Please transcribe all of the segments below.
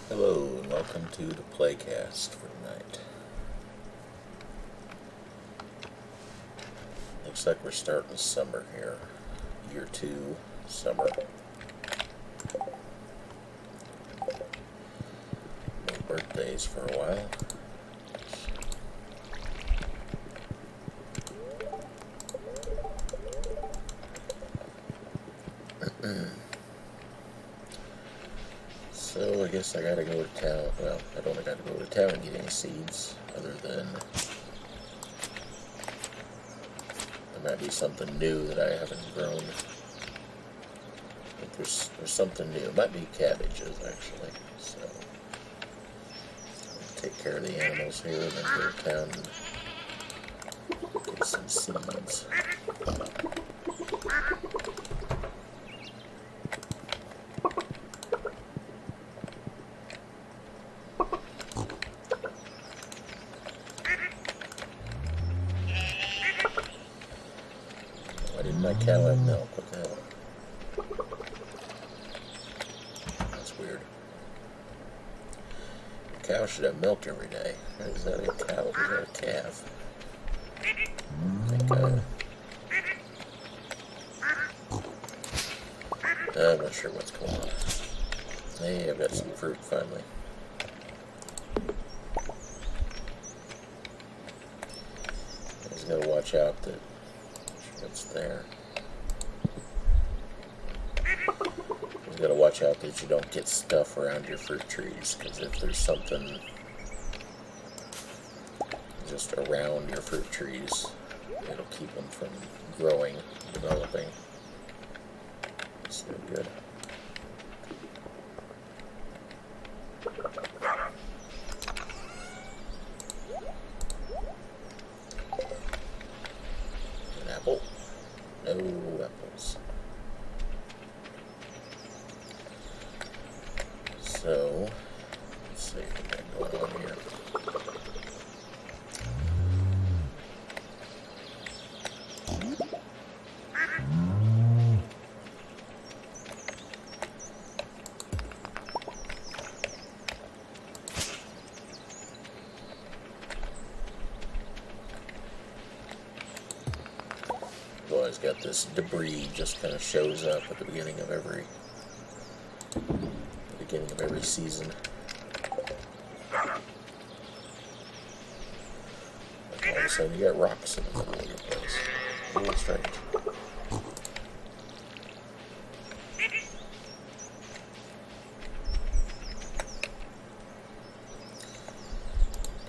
Hello and welcome to the Playcast for tonight. Looks like we're starting summer here. Year 2, summer. No birthdays for a while. So I guess I gotta go to town. Well, I don't gotta go to town and get any seeds, other than there might be something new that I haven't grown. I think there's something new. It might be cabbages, actually. So I'll take care of the animals here and then go to town and get some seeds. Why didn't my cow have milk? What the hell? That's weird. A cow should have milk every day. Is that a cow? Is that a calf? I think, I'm not sure what's going on. Hey, I've got some fruit finally. I just gotta watch out that what's there. You gotta watch out that you don't get stuff around your fruit trees, because if there's something just around your fruit trees, it'll keep them from growing, developing. It's no good. An apple? No apples. So, let's see what we got going on here. I've always got this debris just kind of shows up at the beginning of every season. Like all of a sudden you got rocks in the middle of your place. A little strange.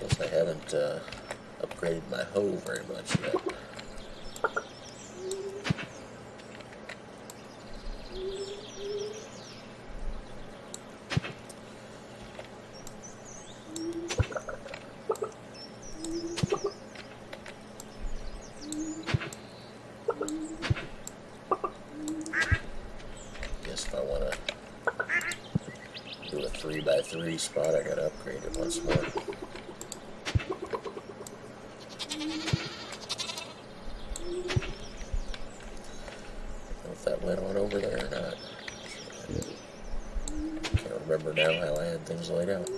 Guess I haven't upgraded my hoe very much yet. If I want to do a 3x3 spot, I gotta upgrade it once more. I don't know if that went on over there or not. Can't remember now how I had things laid out.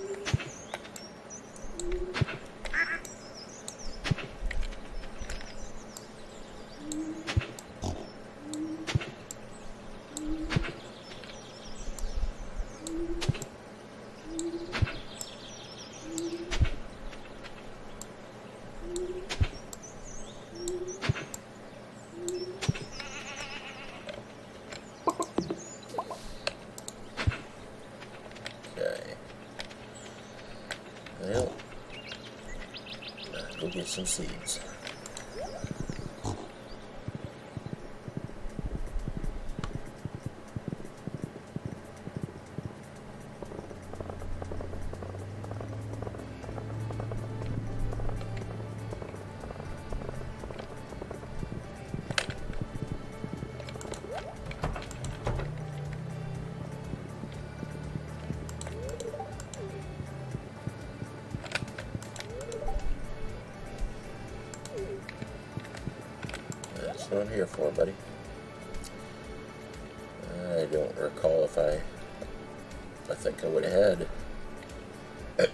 Well, go get some seeds. That's what I'm here for, buddy. I don't recall if I think I would have had I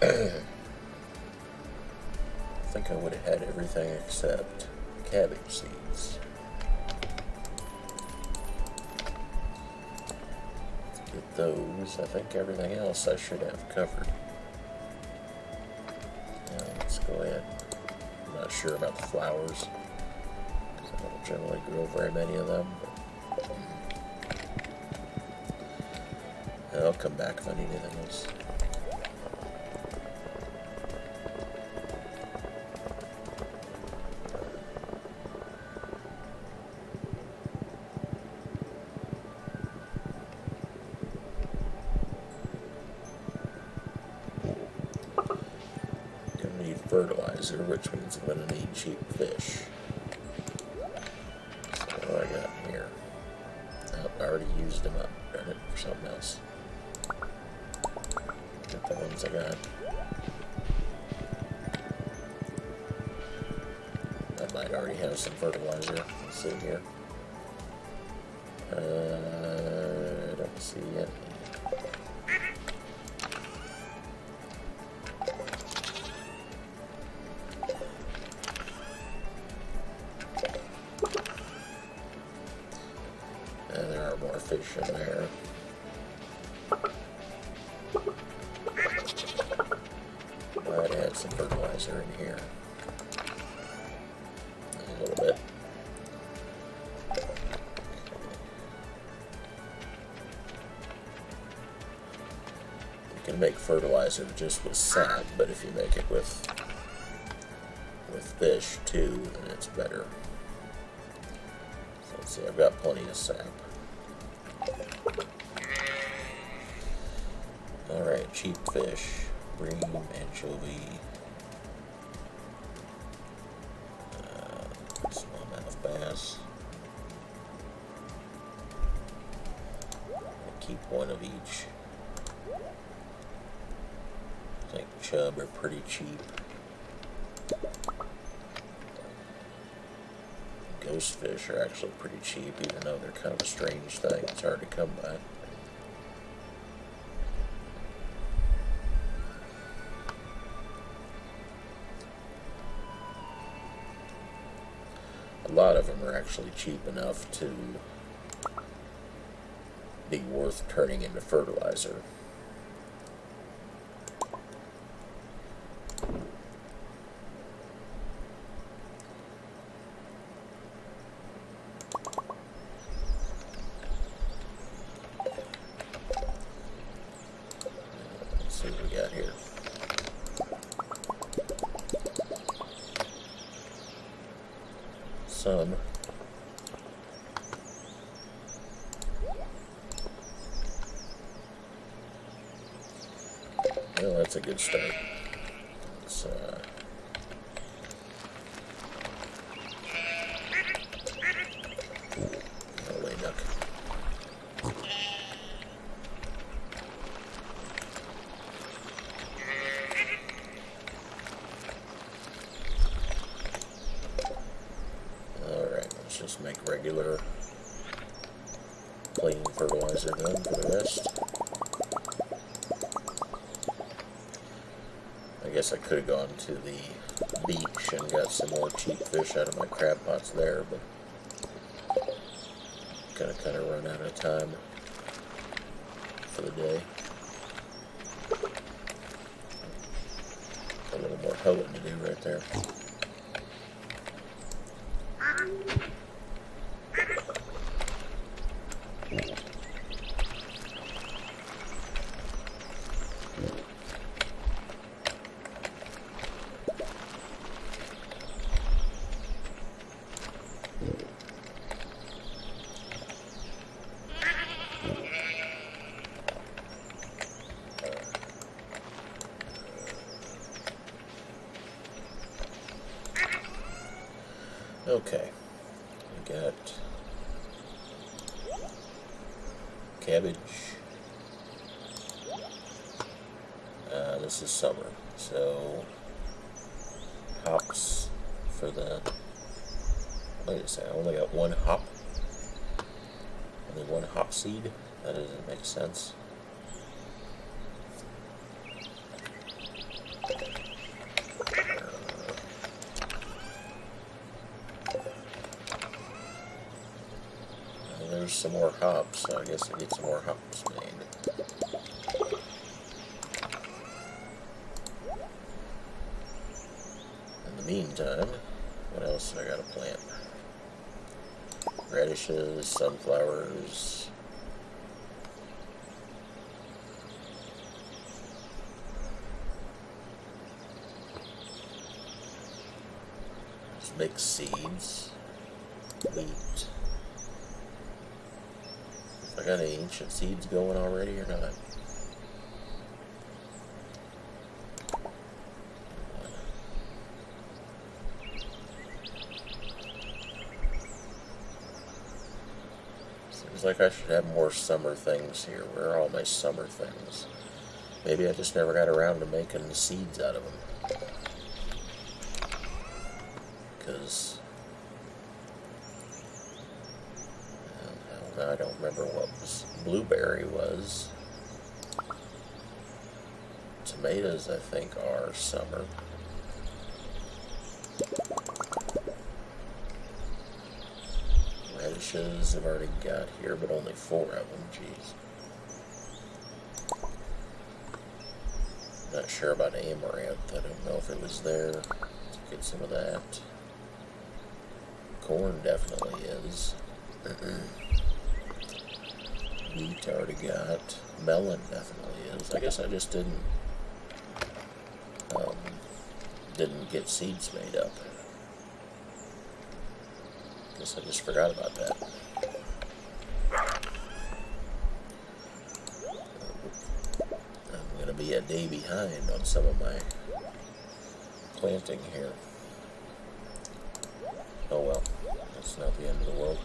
think I would have had everything except cabbage seeds. Let's get those. I think everything else I should have covered. Now let's go ahead. I'm not sure about the flowers, because I don't generally grow very many of them. But I'll come back if I need anything else. Fertilizer, which means I'm going to need cheap fish. So what do I got here? Oh, I already used them up. Darn it, for something else. Get the ones I got. I might already have some fertilizer. Let's see here. I don't see any. Fish in there. Might add some fertilizer in here. A little bit. You can make fertilizer just with sap, but if you make it with fish too, then it's better. So let's see, I've got plenty of sap. Alright, cheap fish, bream, anchovy, smallmouth bass. I'll keep one of each. I think chub are pretty cheap. Ghost fish are actually pretty cheap, even though they're kind of a strange thing. It's hard to come by. A lot of them are actually cheap enough to be worth turning into fertilizer. Let's see what we got here. Some. Well, that's a good start. Let's, oh, lay duck. Just make regular plain fertilizer then for the rest. I guess I could have gone to the beach and got some more cheap fish out of my crab pots there, but gonna kind of run out of time for the day. A little more hoeing to do right there. Okay, we got cabbage. This is summer, so hops for the. Wait a second, I only got one hop. Only one hop seed? That doesn't make sense. there's some more hops, so I guess I get some more hops made. In the meantime, what else do I gotta plant? Radishes, sunflowers. Just mix seeds. Wheat. I got any ancient seeds going already or not? Seems like I should have more summer things here. Where are all my summer things? Maybe I just never got around to making seeds out of them. Because I don't remember what blueberry was. Tomatoes, I think, are summer. Radishes I've already got here, but only 4 of them. Jeez. Not sure about amaranth. I don't know if it was there. Let's get some of that. Corn definitely is. Wheat already got. Melon definitely is. I guess I just didn't get seeds made up. Guess I just forgot about that. I'm gonna be a day behind on some of my planting here. Oh well, that's not the end of the world.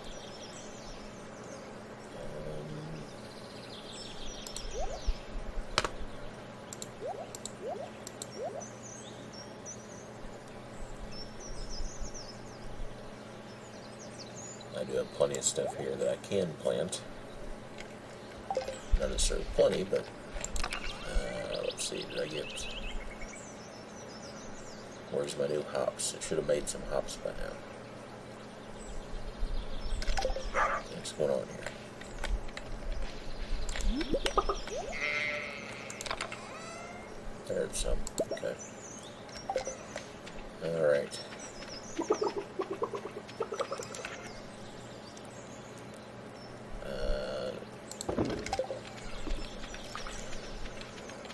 I do have plenty of stuff here that I can plant. Not necessarily plenty, but let's see, did I get... Where's my new hops? I should have made some hops by now. What's going on here? There's some. Okay. Alright.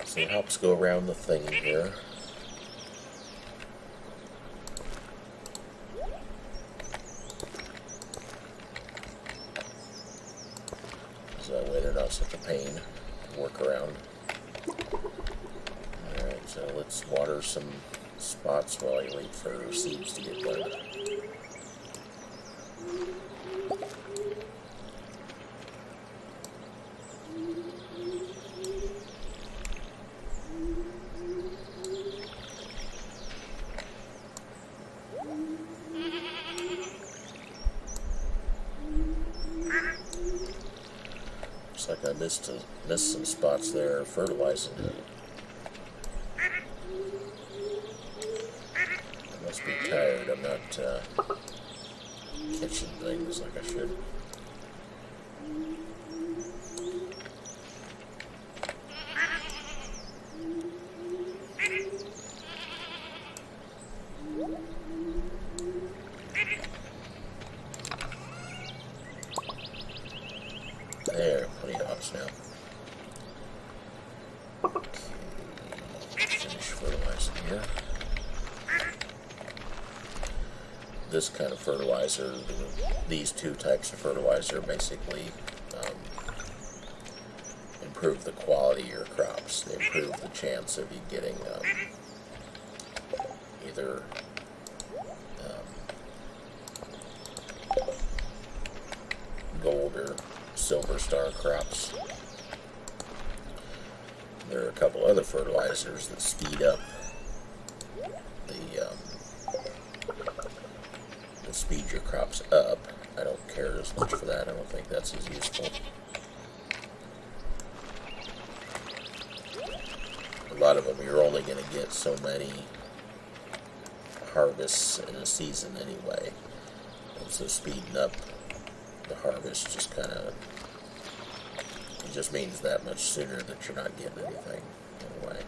So hops go around the thing here. So that way they're not such a pain to work around. Alright, so let's water some spots while I wait for seeds to get done. Looks like I missed some spots there fertilizing. I must be tired. I'm not catching things like I should. There, plenty of hops now. Okay, finish fertilizing here. This kind of fertilizer, these two types of fertilizer basically improve the quality of your crops. They improve the chance of you getting either gold or silver star crops. There are a couple other fertilizers that speed up speed your crops up. I don't care as much for that. I don't think that's as useful. A lot of them you're only going to get so many harvests in a season anyway. And so speeding up the harvest just kind of, it just means that much sooner that you're not getting anything in a way.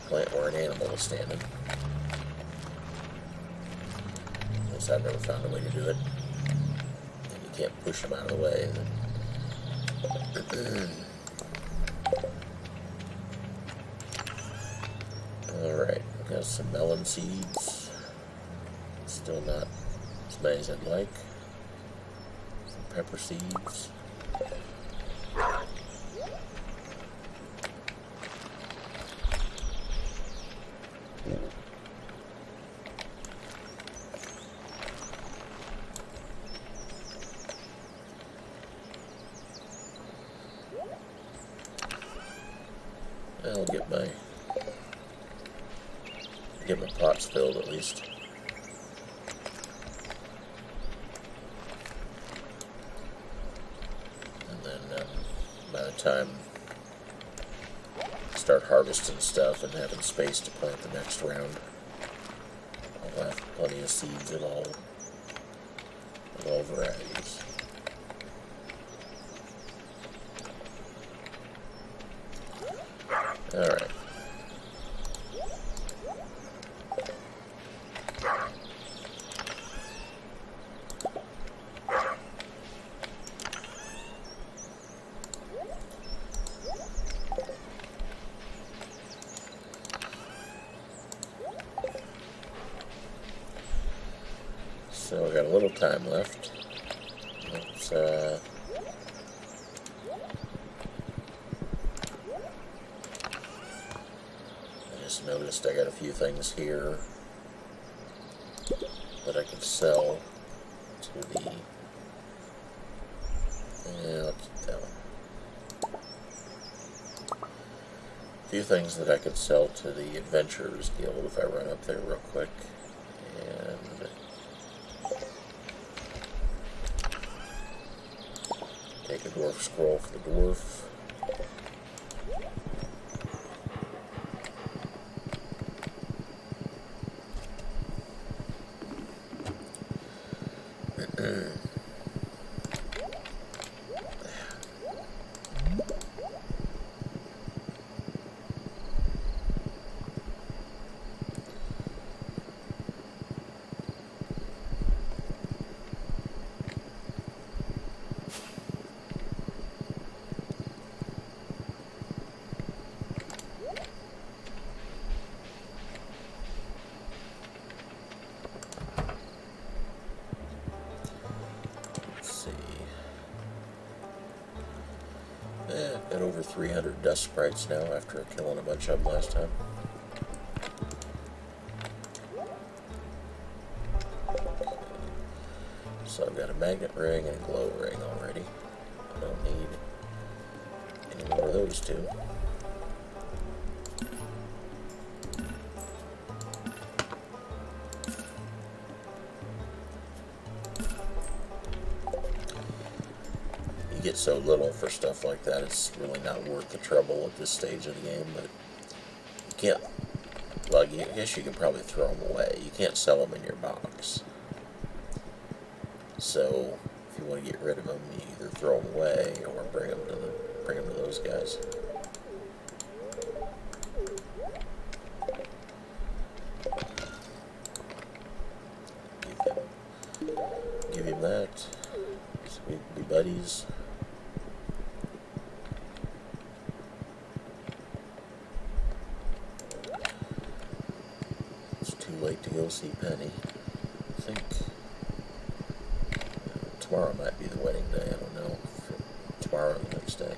Plant where an animal is standing. At least I've never found a way to do it. And you can't push them out of the way. Alright, I've got some melon seeds. Still not as many as I'd like. Some pepper seeds. I'll get my pots filled at least. And then by the time I start harvesting stuff and having space to plant the next round, I'll have plenty of seeds of all varieties. Alright. So we got a little time left. Let's noticed I got a few things here that I could sell to the, I'll keep that one. A few things that I could sell to the Adventurers Guild if I run up there real quick. And take a dwarf scroll for the dwarf. Got over 300 dust sprites now after killing a bunch of them last time. So I've got a magnet ring and a glow ring already. I don't need any more of those two. Get so little for stuff like that, it's really not worth the trouble at this stage of the game. But you can't, well, I guess you can probably throw them away. You can't sell them in your box. So if you want to get rid of them, you either throw them away or bring them to those guys. Give him that. So we can be buddies. Late to go see Penny. I think tomorrow might be the wedding day. I don't know. Tomorrow or the next day.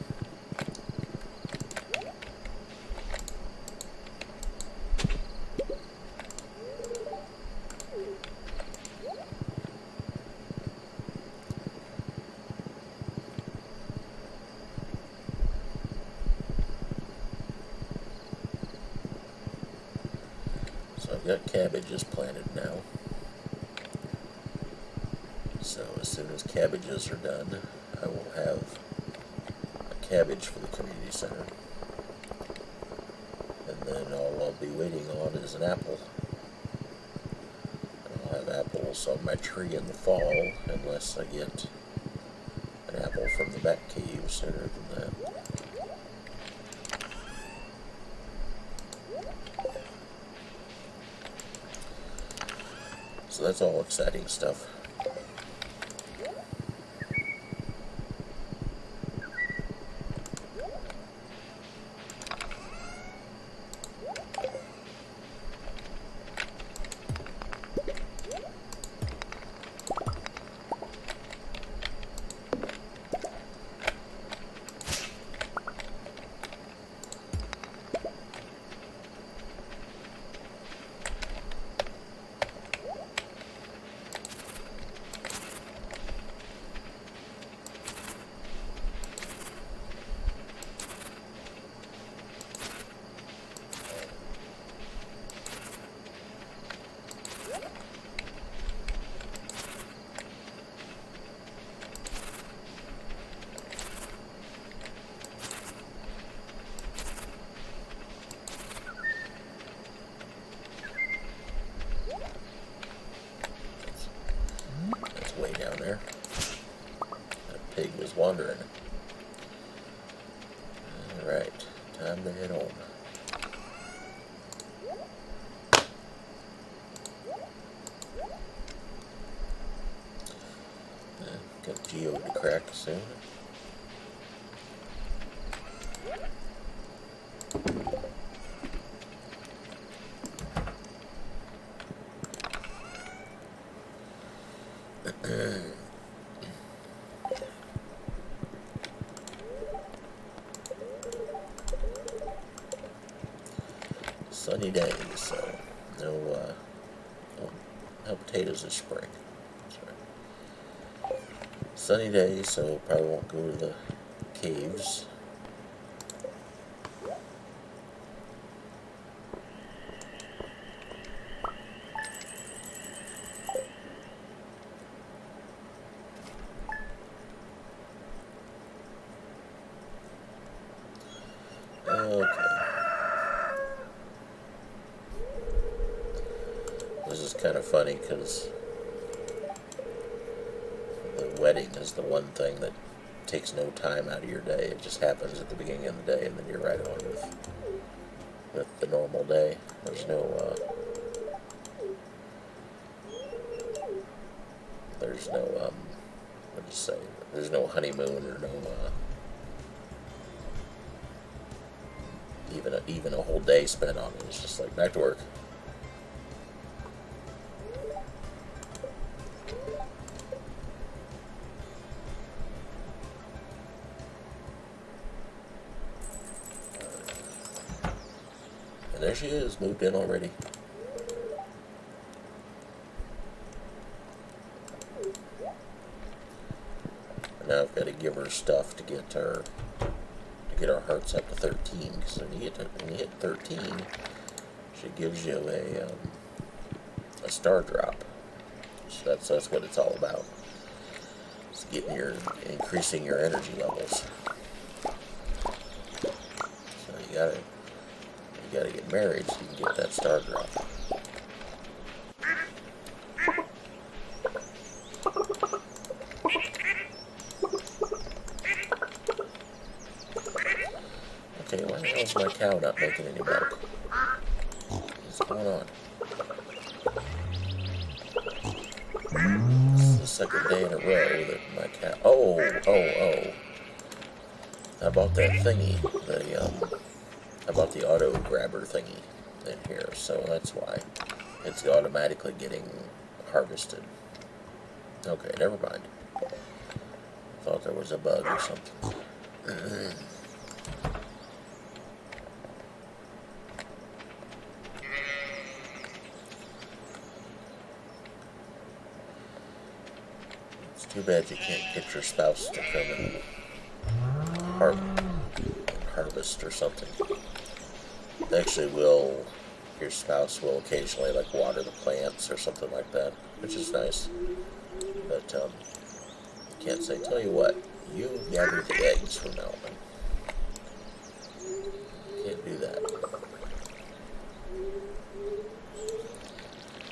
got cabbages planted now. So as soon as cabbages are done, I will have a cabbage for the community center. And then all I'll be waiting on is an apple. I'll have apples on my tree in the fall, unless I get an apple from the back cave sooner than that. So that's all exciting stuff. Way down there. That pig was wandering. Alright, time to head home. Got Geo to crack soon. Sunny days, so no potatoes this spring. Sorry. Sunny days, so probably won't go to the caves. Okay. This is kind of funny because the wedding is the one thing that takes no time out of your day. It just happens at the beginning of the day, and then you're right on with the normal day. There's no what do you say? There's no honeymoon or no even a whole day spent on it. It's just like back to work. And there she is, moved in already. Now I've got to give her stuff to get our hearts up to 13. Because when you hit 13, she gives you a star drop. So that's what it's all about. It's increasing your energy levels. So you gotta get married so you can get that star drop. Okay, why the hell's my cow not making any milk? What's going on? This is the second day in a row that my cow... Oh! I bought that thingy, I bought the auto grabber thingy in here, so that's why it's automatically getting harvested. Okay, never mind. Thought there was a bug or something. It's too bad you can't get your spouse to come and harvest or something. Actually, we'll your spouse will occasionally like water the plants or something like that, which is nice. But can't say. Tell you what, you gather the eggs from now on. Can't do that.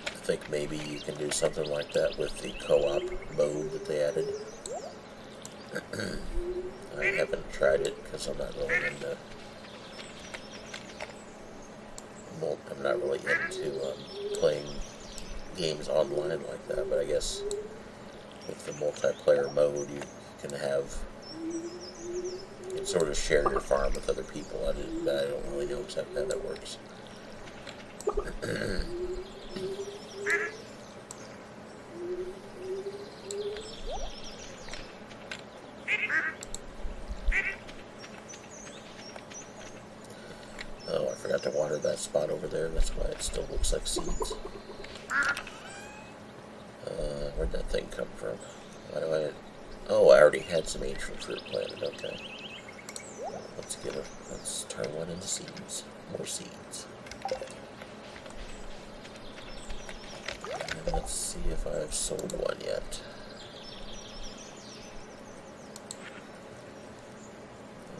I think maybe you can do something like that with the co-op mode that they added. I haven't tried it because I'm not really into. I'm not really into playing games online like that, but I guess with the multiplayer mode, you can sort of share your farm with other people. I don't really know exactly how that works. Oh, I forgot to water that spot over there. That's why it still looks like seeds. Where'd that thing come from? Why do I... Oh, I already had some ancient fruit planted. Okay. Let's turn one into seeds. More seeds. And let's see if I've sold one yet.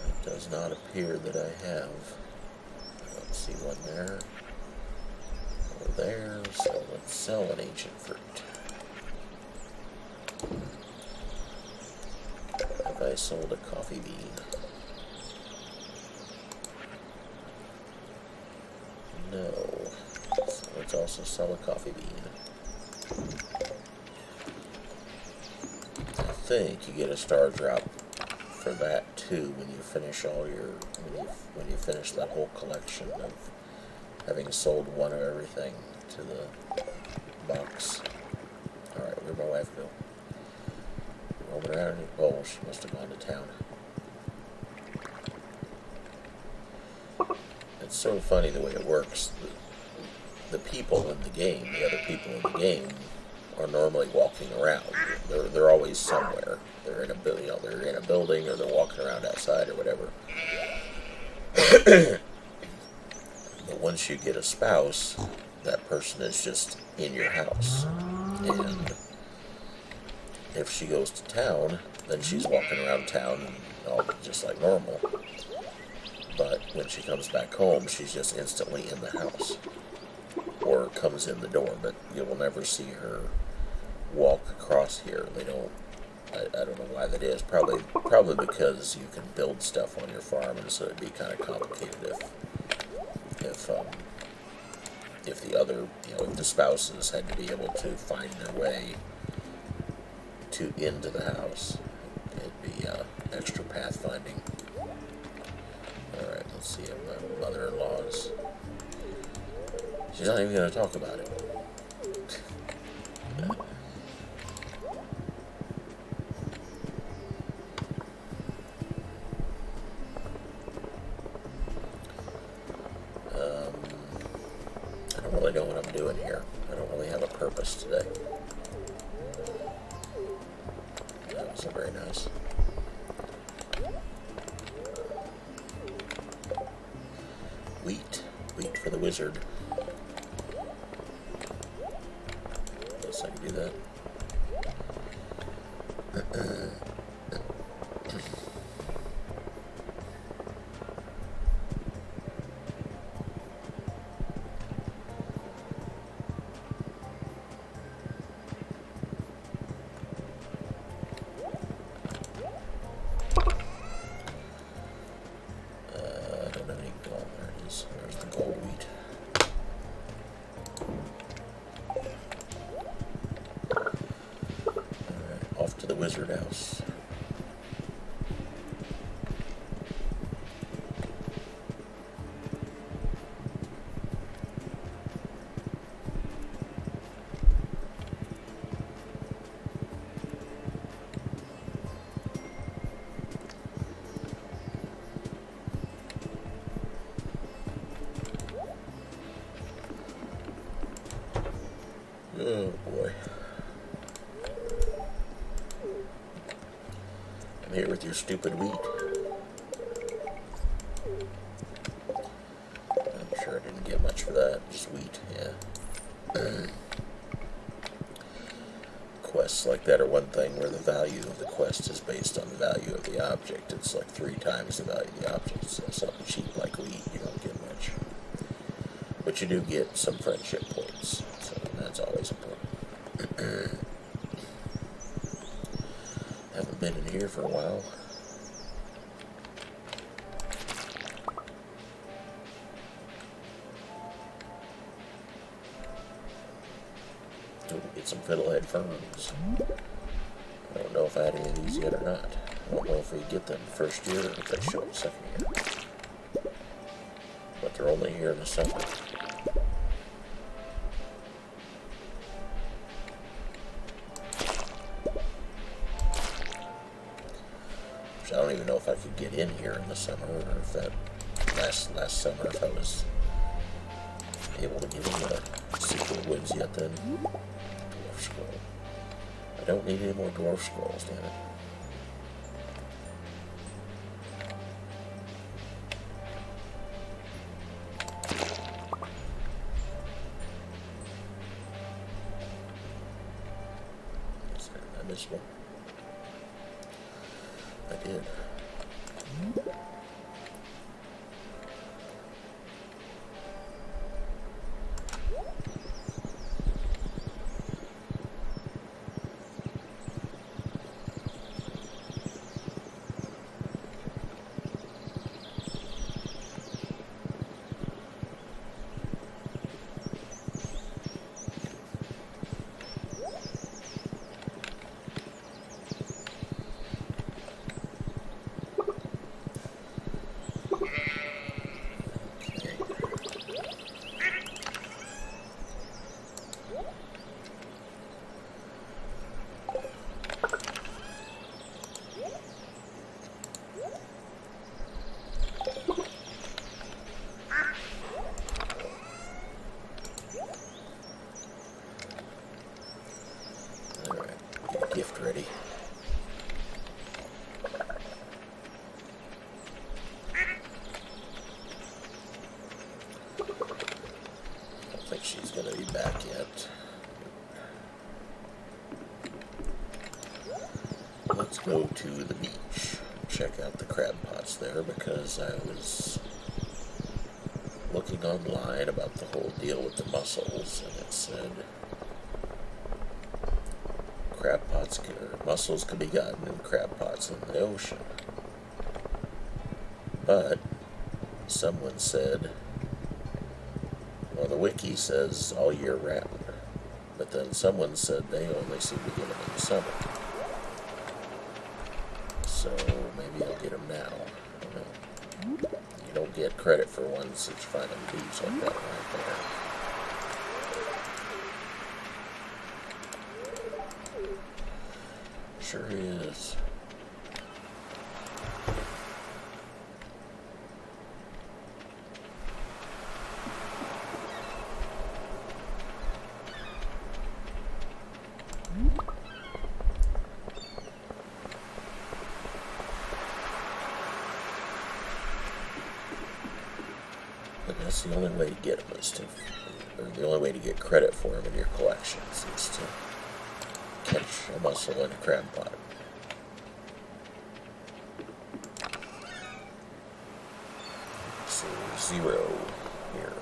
It does not appear that I have. Let's see one there. Over there. So let's sell an ancient fruit. Have I sold a coffee bean? No. So let's also sell a coffee bean. I think you get a star drop for that too when you finish when you finish that whole collection of having sold one of everything to the box. Alright, where'd my wife go? Roaming around. Oh, she must have gone to town. It's sort of funny the way it works. The people in the game, the other people in the game, are normally walking around. They're always somewhere. They're in a building, they're in a building, or they're walking around outside, or whatever. But once you get a spouse, that person is just in your house, and if she goes to town, then she's walking around town all just like normal. But when she comes back home, she's just instantly in the house. Or comes in the door, but you will never see her walk across here. They don't, I don't know why that is. Probably because you can build stuff on your farm, and so it'd be kind of complicated if the other, if the spouses had to be able to find their way into the house. It'd be extra pathfinding. Alright, let's see if my mother-in-law's... She's not even going to talk about it. I don't really know what I'm doing here. I don't really have a purpose today. That wasn't very nice. Wheat for the wizard. Guess I can do that. Wizard house. Oh boy. I'm here with your stupid wheat. I'm sure I didn't get much for that. Just just wheat, yeah. Quests like that are one thing where the value of the quest is based on the value of the object. It's like 3 times the value of the object. So something cheap like wheat, you don't get much. But you do get some friendship points, so that's always important. Haven't been in here for a while. Get some fiddlehead ferns. I don't know if I had any of these yet or not. I don't know if we get them first year or if they show up second year. But they're only here in the summer. So I don't even know if I could get in here in the summer, or if that last summer, if I was able to get in the secret woods yet then. Dwarf scroll. I don't need any more dwarf scrolls, damn it. I missed one. I did. Gift ready. I don't think she's going to be back yet. Let's go to the beach. Check out the crab pots there, because I was looking online about the whole deal with the mussels, and it said crab pots mussels could be gotten in crab pots in the ocean. But someone said, well, the wiki says all year round, but then someone said they only seem to get them in the summer. So maybe I'll get them now. I don't know. You don't get credit for ones that you find on the beach like that right there. Sure is. But that's the only way to get them is to, or the only way to get credit for them in your collections is to catch a mussel in a crab pot. So 0 here.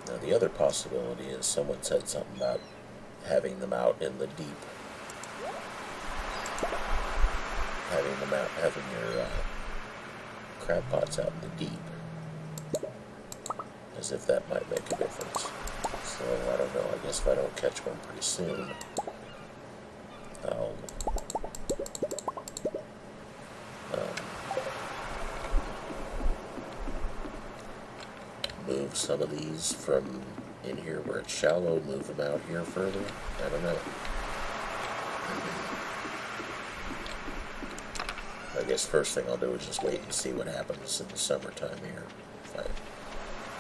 Now the other possibility is someone said something about having them out in the deep. Having your crab pots out in the deep. As if that might make a difference. So, I don't know, I guess if I don't catch one pretty soon, I'll move some of these from in here where it's shallow, move them out here further. I don't know. I guess first thing I'll do is just wait and see what happens in the summertime here. If I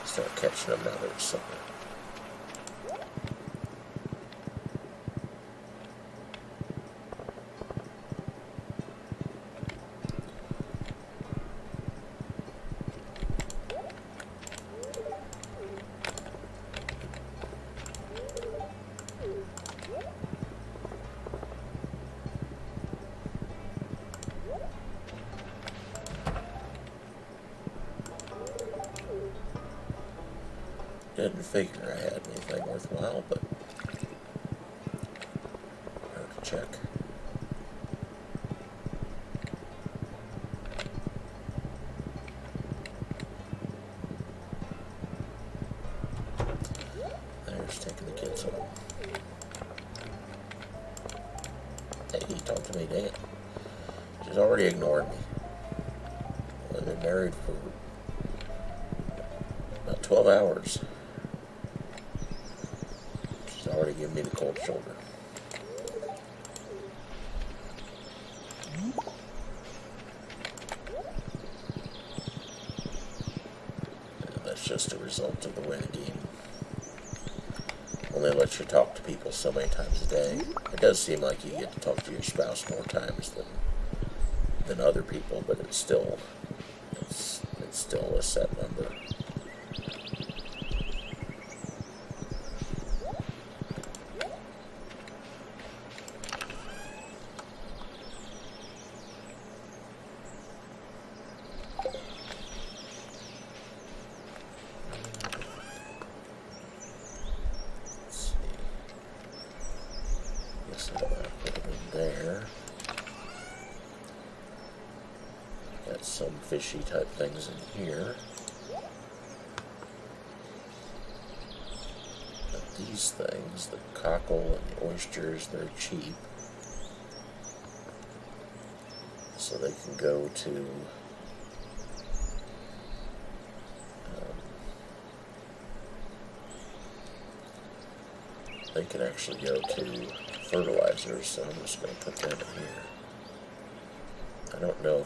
start catching them now that it's summer. Didn't figure I had anything worthwhile, but hard to check. There's taking the kids home. Hey, talk to me, dang it. She's already ignored me. I've been married for about 12 hours. She's already given me the cold shoulder. And that's just a result of the way the game only lets you talk to people so many times a day. It does seem like you get to talk to your spouse more times than other people, but it's still a set number. There. Got some fishy type things in here. But these things, the cockle and the oysters, they're cheap. So they can go to they can actually go to fertilizers, so I'm just going to put them in here. I don't know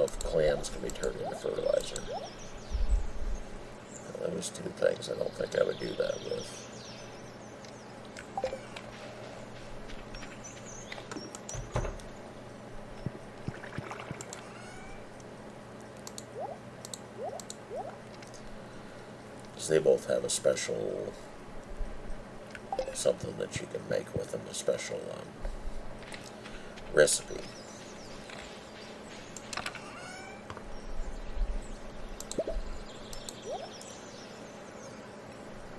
if clams can be turned into fertilizer. Now, those two things I don't think I would do that with. Because they both have a special something that you can make with them, a special recipe.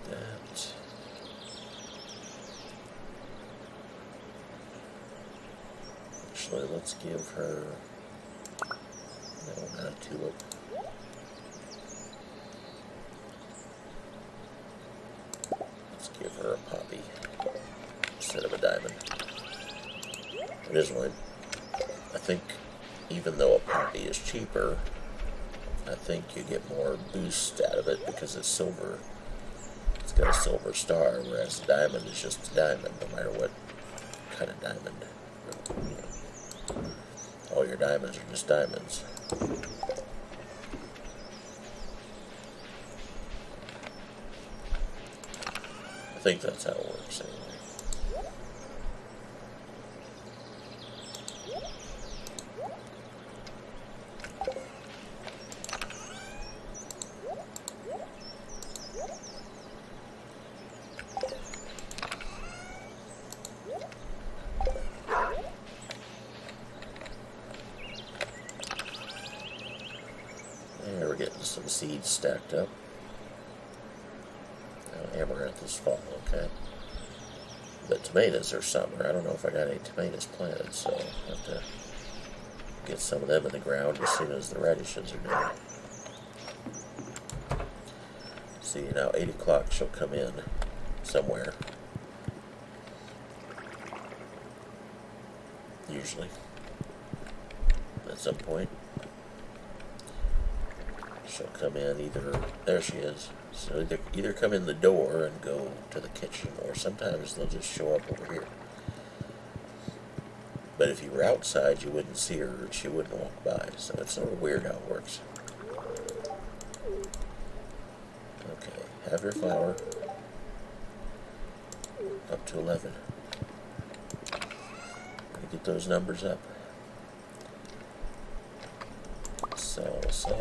That. Actually, let's give her, no, not a tulip. Let's give her a poppy instead of a diamond. Additionally, I think even though a poppy is cheaper, I think you get more boost out of it because it's silver. It's got a silver star, whereas a diamond is just a diamond, no matter what kind of diamond. All your diamonds are just diamonds. I think that's how it works anyway. There, we're getting some seeds stacked up. Amaranth is fall, okay. But tomatoes are summer. I don't know if I got any tomatoes planted, so I'll have to get some of them in the ground as soon as the radishes are done. See, now 8 o'clock she'll come in somewhere. Usually. At some point. She'll come in either, there she is. So either come in the door and go to the kitchen, or sometimes they'll just show up over here. But if you were outside, you wouldn't see her, or she wouldn't walk by. So it's sort of weird how it works. Okay, have your flour. Up to 11. Get those numbers up. Sell some.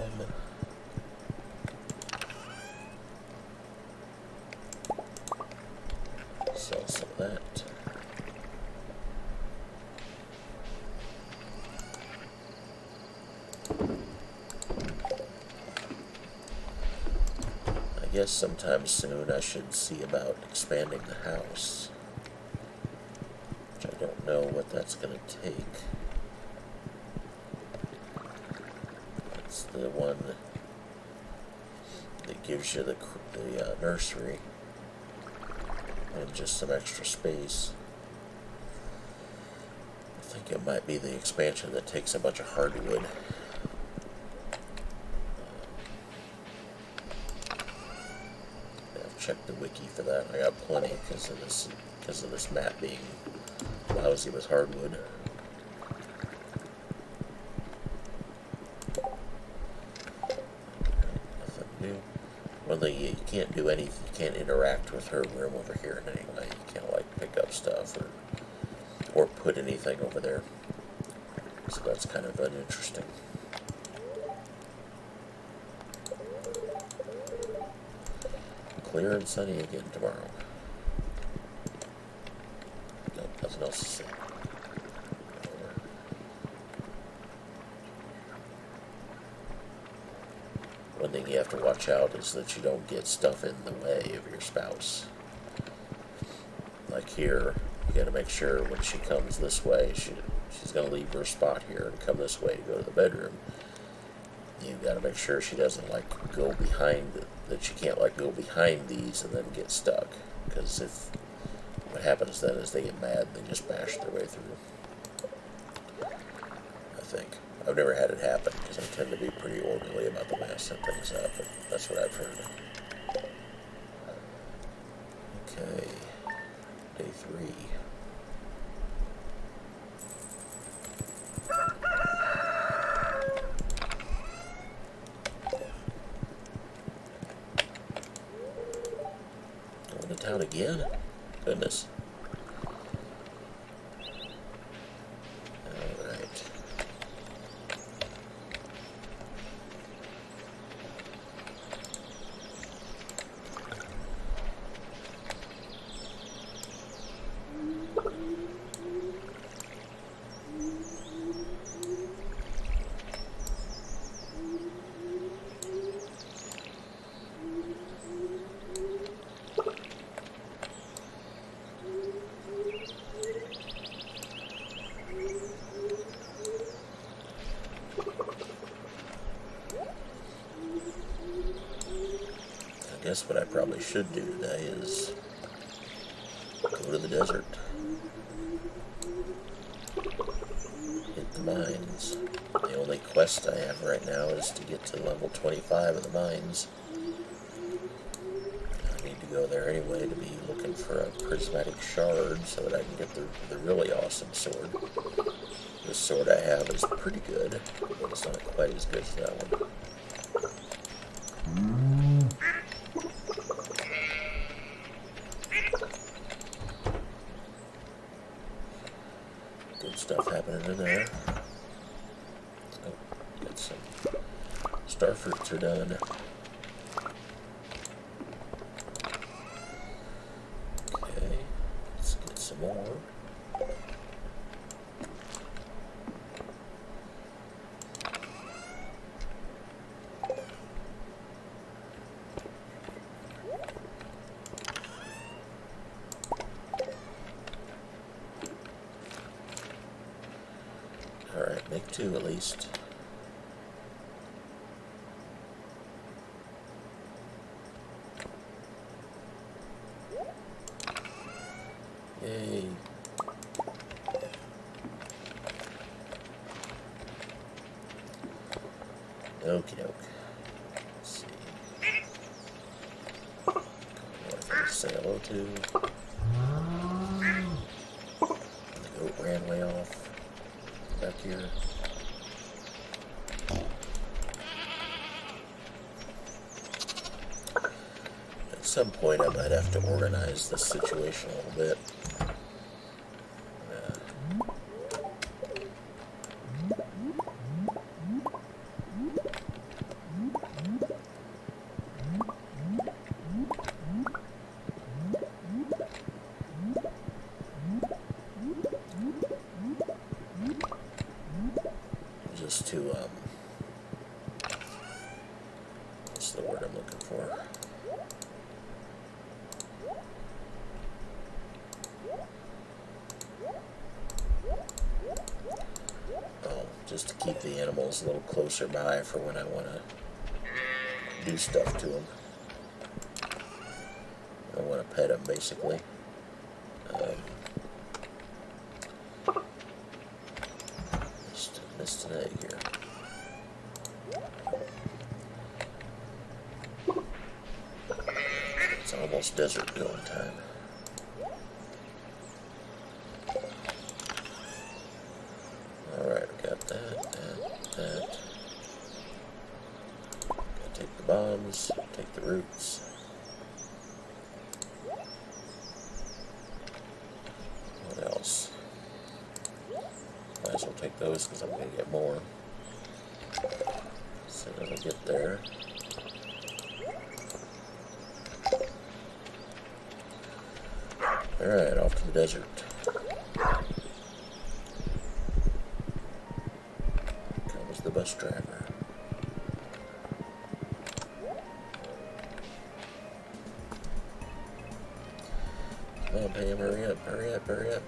Sell some of that. I guess sometime soon I should see about expanding the house, which I don't know what that's going to take. It's the one that gives you the nursery and just some extra space. I think it might be the expansion that takes a bunch of hardwood. I've checked the wiki for that. I got plenty because of this map being lousy with hardwood. Nothing new. One thing, you can't do anything. You can't interact with her room over here in any way. You can't like pick up stuff or put anything over there. So that's kind of uninteresting. Clear and sunny again tomorrow. Nope, nothing else to say. One thing you have to watch out is that you don't get stuff in the way of your spouse. Like here, you gotta make sure when she comes this way, she's gonna leave her spot here and come this way to go to the bedroom. You gotta make sure she doesn't like go behind, that she can't like go behind these and then get stuck. Because if what happens then is they get mad, they just bash their way through. I think. I've never had it happen because I tend to be pretty orderly about the mess and things up, but that's what I've heard. Okay, day 3. Going to town again? Goodness. I guess what I probably should do today is go to the desert, hit the mines. The only quest I have right now is to get to level 25 of the mines. I need to go there anyway to be looking for a prismatic shard so that I can get the really awesome sword. This sword I have is pretty good, but it's not quite as good as that one. Good stuff happening in there. Oh, got some star fruits are done. Okay, let's get some more. Alright, make 2 at least. Yay. Okie doke. Let's see. Say hello to. The goat ran way off. Back here. At some point I might have to organize this situation a little bit. Just to, what's the word I'm looking for? just to keep the animals a little closer by for when I want to do stuff to them. I want to pet them, basically. Missed an egg here. It's almost desert going time. Alright, we got that. Gotta take the bombs, take the roots. What else? Might as well take those because I'm going to get more. So when I get there. Alright, off to the desert. Comes the bus driver. Come on, Pam, hurry up, hurry up, hurry up.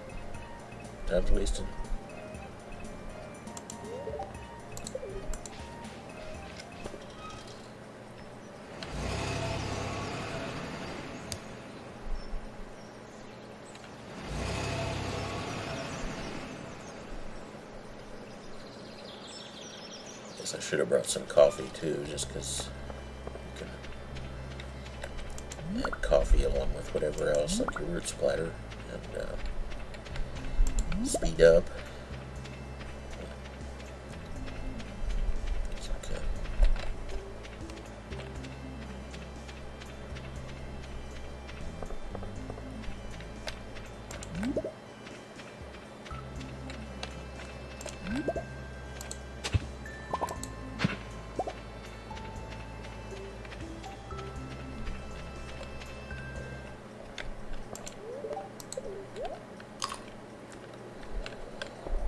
Time's wasted. I should have brought some coffee too, just because you can add coffee along with whatever else, like your root splatter, and speed up. It's okay.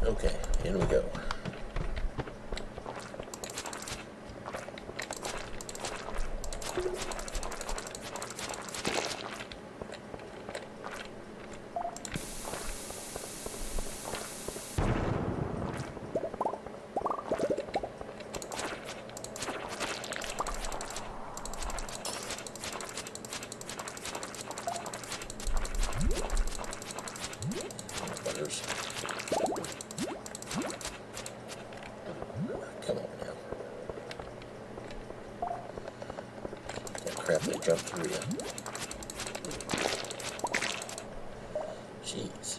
Okay, in we go. Buggers. Come on now. That crap they jumped through you. Jeez.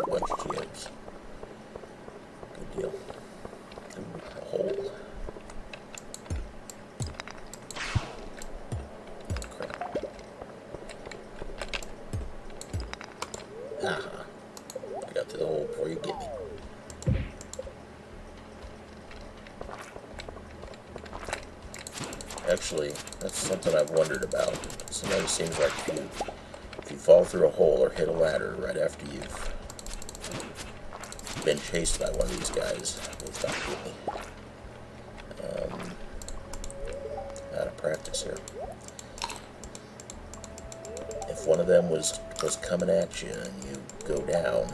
Bunch of geodes. Good deal. Ooh, a hole. Aha. I got to the hole before you get me. Actually, that's something I've wondered about. Sometimes it seems like if you fall through a hole or hit a ladder right after you've been chased by one of these guys, they'll stop getting me. Out of practice here. If one of them was coming at you and you go down,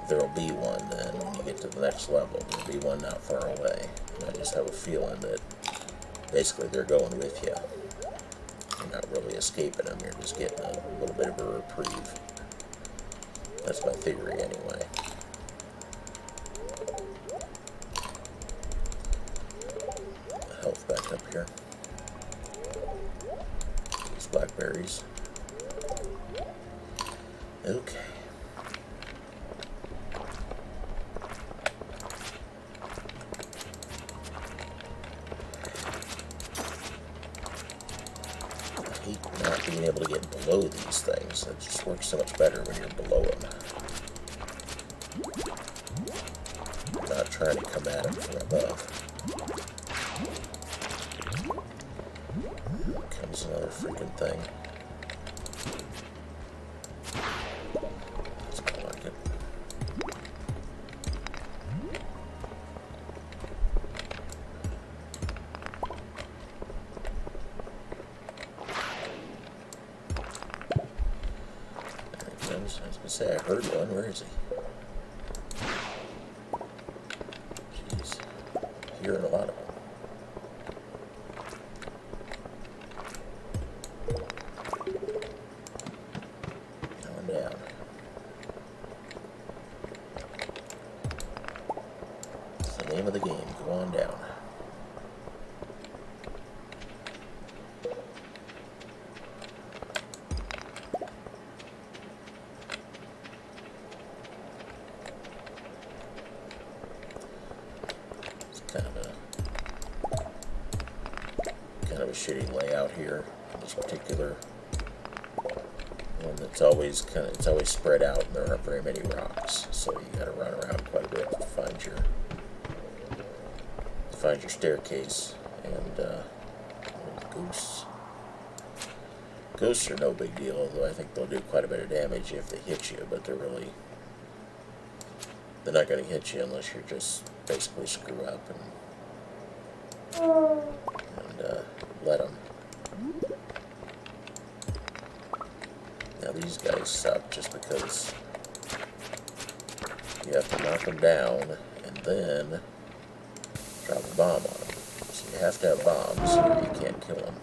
there'll be one then when you get to the next level. There'll be one not far away. And I just have a feeling that basically they're going with you. You're not really escaping them, you're just getting a little bit of a reprieve. That's my theory anyway. Health back up here. These blackberries. Okay. I hate not being able to get below these things. It just works so much better when you're below them. Not trying to come at them from above. Here comes another freaking thing. say I heard one. Where is he? Jeez. Hearing a lot of them. Going down. It's the name of the game. Go on down. Kind of a shitty layout here. This particular one that's always it's always spread out, and there aren't very many rocks, so you got to run around quite a bit to find your staircase. And ghosts are no big deal, although I think they'll do quite a bit of damage if they hit you, but they're not going to hit you unless you're just basically screw up and let them. Now these guys suck just because you have to knock them down and then drop a bomb on them. So you have to have bombs or you can't kill them.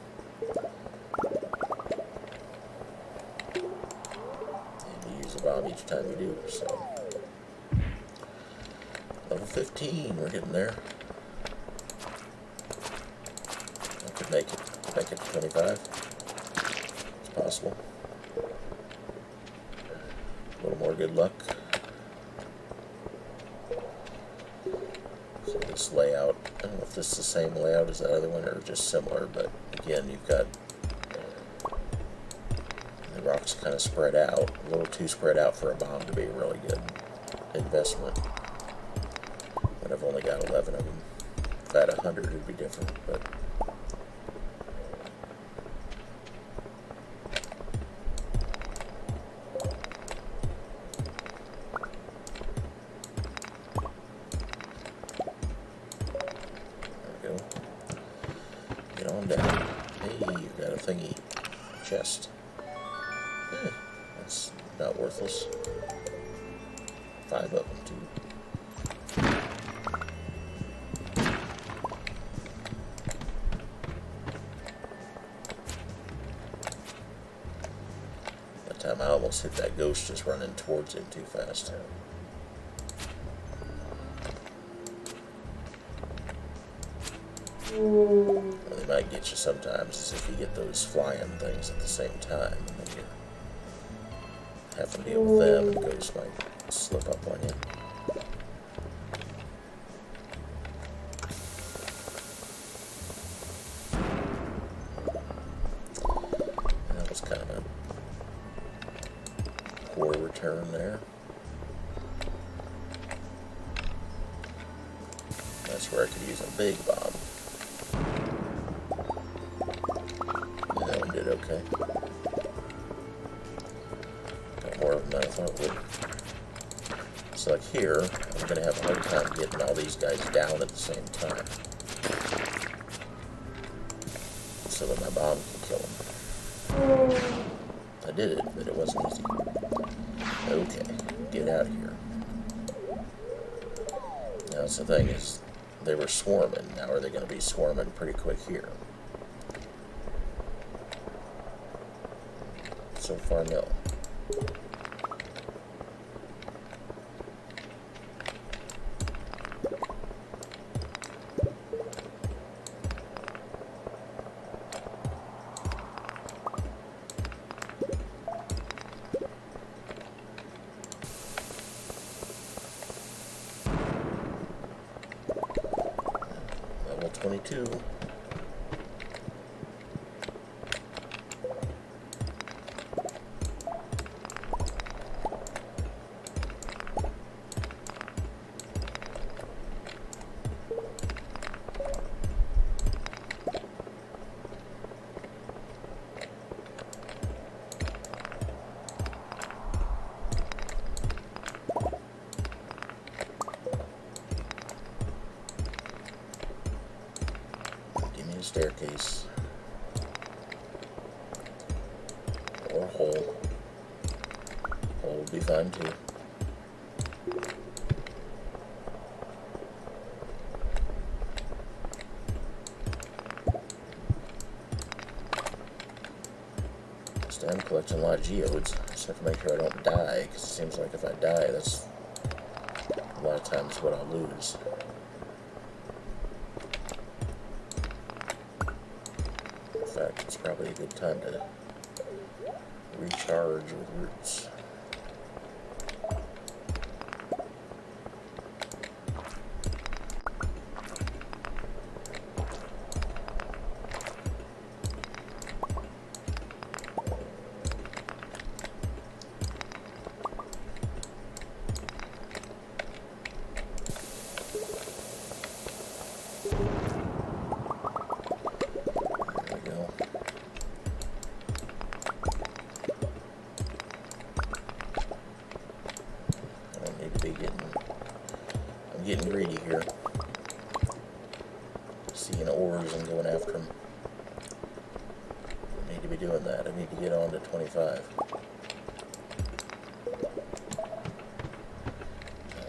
And you use a bomb each time you do, so. Level 15, we're getting there. I could make it to 25. It's possible. A little more good luck. So this layout, I don't know if this is the same layout as the other one or just similar, but again, you've got the rocks kind of spread out, a little too spread out for a bomb to be a really good investment. But I've only got 11 of them. If I had 100, it'd be different, but there we go. Get on down. Hey, you've got a thingy. Chest. That's not worthless. 5 of them, too. I almost hit that ghost just running towards him too fast. Well, they might get you sometimes, is if you get those flying things at the same time, and then you have to deal with them, and the ghost might slip up on you. And that was kind of a poor return there. That's where I could use a big bomb. And that one did okay. Got more of them than I thought it would. So like here, I'm going to have a hard time getting all these guys down at the same time, so that my bomb can kill them. I did it, but it wasn't easy. Okay, get out of here. Now, that's the thing is, they were swarming. Now, are they going to be swarming pretty quick here? So far, no. Level 22. Staircase or hole. Hole be fine too. I'm collecting a lot of geodes. I just have to make sure I don't die, because it seems like if I die, that's a lot of times what I'll lose. In fact, it's probably a good time to recharge with roots. I'm getting greedy here. Seeing ores and going after them. I need to be doing that. I need to get on to 25.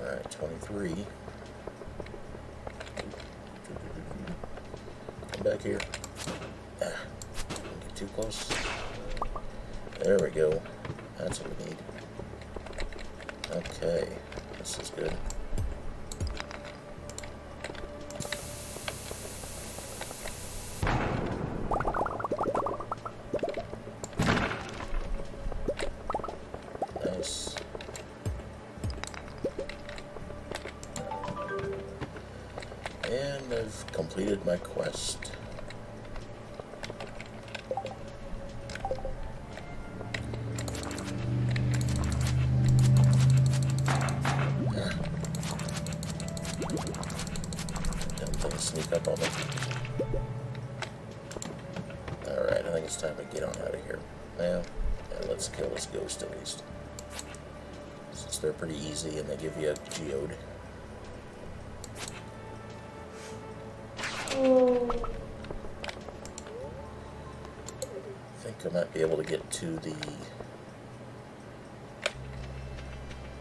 Alright, 23. Come back here. Ah, don't get too close. There we go. That's what we need. Okay, this is good. Nice. And I've completed my quest. Sneak up on them. Alright, I think it's time to get on out of here. Well, yeah, let's kill this ghost at least. Since they're pretty easy and they give you a geode. I think I might be able to get to the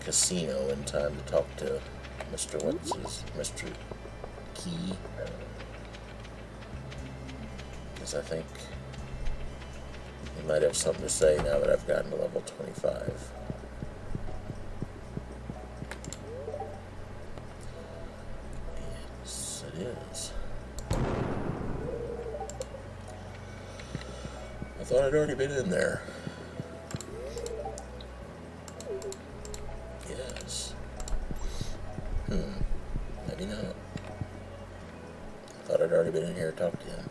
casino in time to talk to Mr. Mr. Key, because I think he might have something to say now that I've gotten to level 25. Yes, it is. I thought I'd already been in there. Yes. Maybe not. Thought I'd already been in here to talk to him.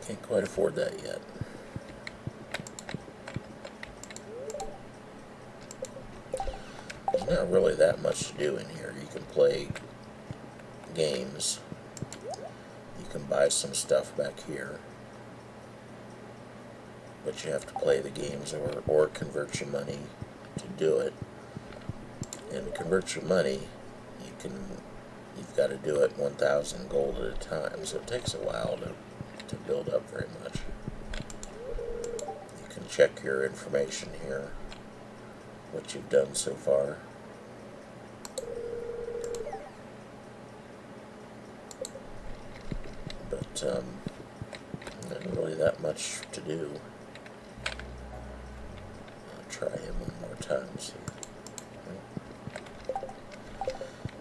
Can't quite afford that yet. There's not really that much to do in here. You can play games. You can buy some stuff back here. But you have to play the games or convert your money to do it. And to convert your money, you've got to do it 1,000 gold at a time. So it takes a while to build up very much. You can check your information here, what you've done so far. But not really that much to do. I'll try him one more time, see.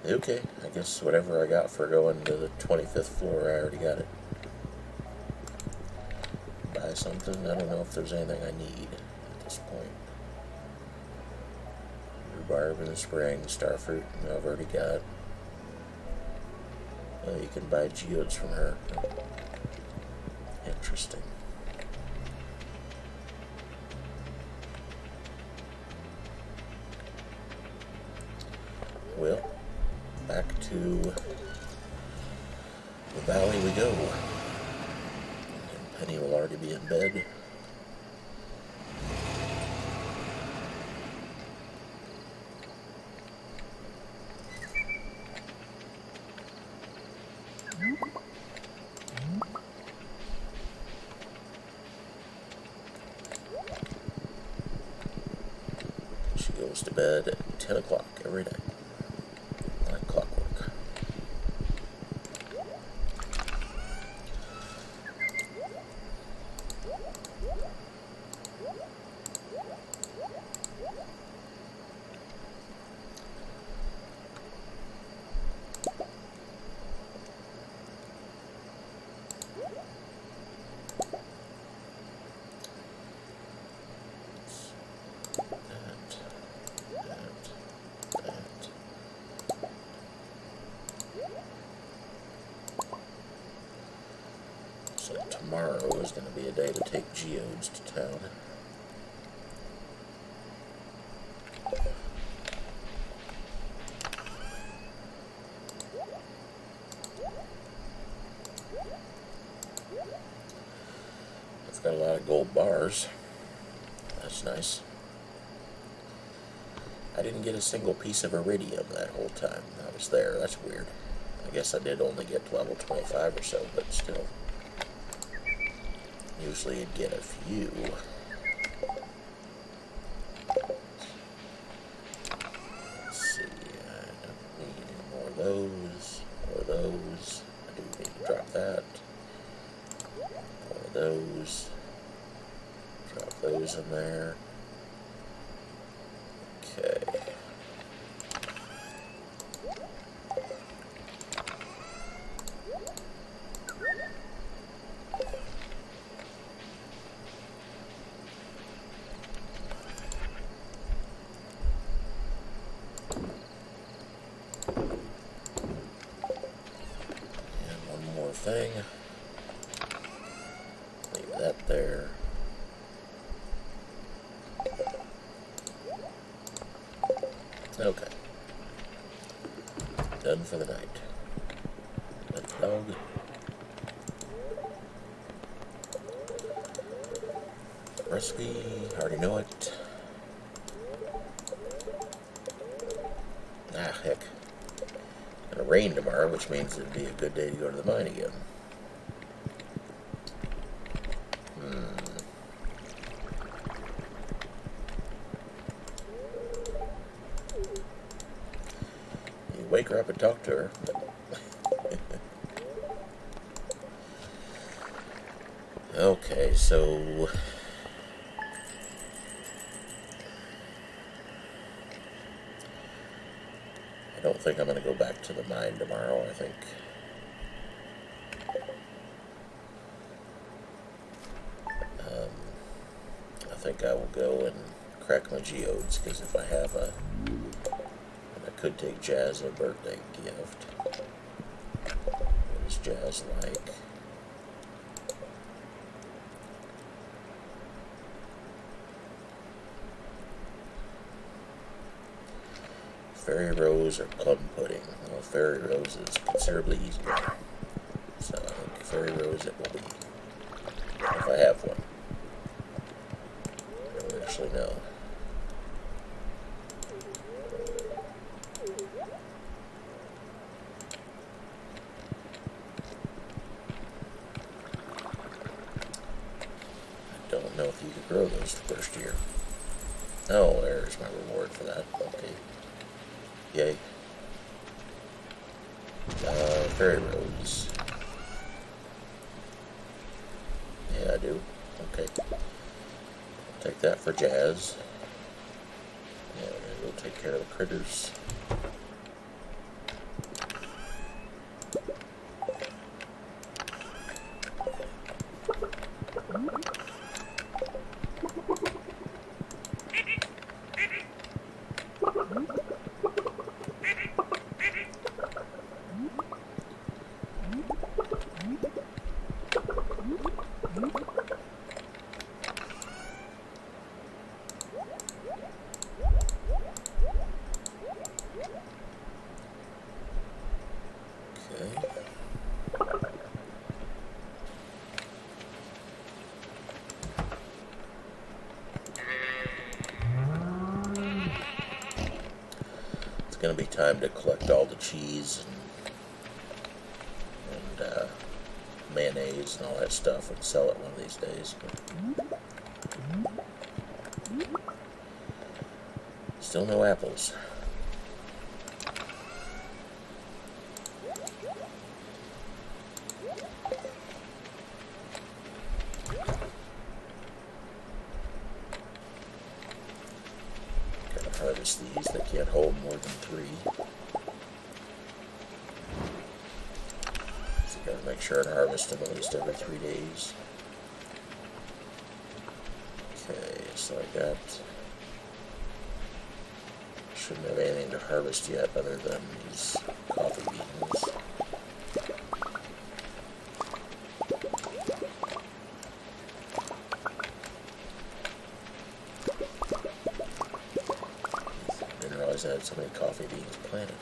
Okay, I guess whatever I got for going to the 25th floor, I already got it. Buy something? I don't know if there's anything I need at this point. Rhubarb in the spring, starfruit, I've already got. Oh, you can buy geodes from her. Interesting. Well, back to the valley we go. And Penny will already be in bed. She goes to bed at 10 o'clock every day, like clockwork. So tomorrow is going to be a day to take geodes to town. It's got a lot of gold bars. That's nice. I didn't get a single piece of iridium that whole time I was there. That's weird. I guess I did only get to level 25 or so, but still. Usually you'd get a few. Let's see, I don't need any more of those, or those. I do need to drop that. One of those. Drop those in there. Okay. Thing. Leave that there. Okay. Done for the night. Let the dog. Recipe, already know it. Ah, heck. It's gonna rain tomorrow, which means it'd be a good day to go to the mine again. You wake her up and talk to her. Okay, so I don't think I'm going to go back to the mine tomorrow. I think I will go and crack my geodes, because if I have a, I could take Jazz a birthday gift. What does Jazz like? Fairy Rose or Plum Pudding? Well, Fairy Rose is considerably easier. So I think Fairy Rose it will be. If I have one. I don't actually know. I don't know if you could grow those the first year. Oh, there's my reward for that. Okay. Yay. Fairy Rose. Yeah, I do. Okay. I'll take that for Jazz. Yeah, we'll take care of the critters. It's going to be time to collect all the cheese and mayonnaise and all that stuff and sell it one of these days. But still no apples. Harvest these. They can't hold more than 3. So you gotta make sure and harvest them at least every 3 days. Okay, so I got... Shouldn't have anything to harvest yet other than these coffee beans. I had so many coffee beans planted.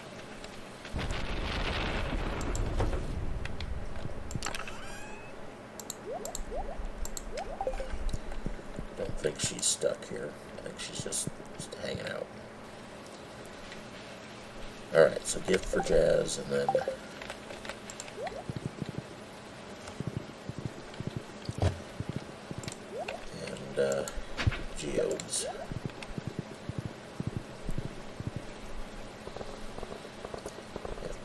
Don't think she's stuck here. I think she's just hanging out. Alright, so gift for Jazz, and then geodes.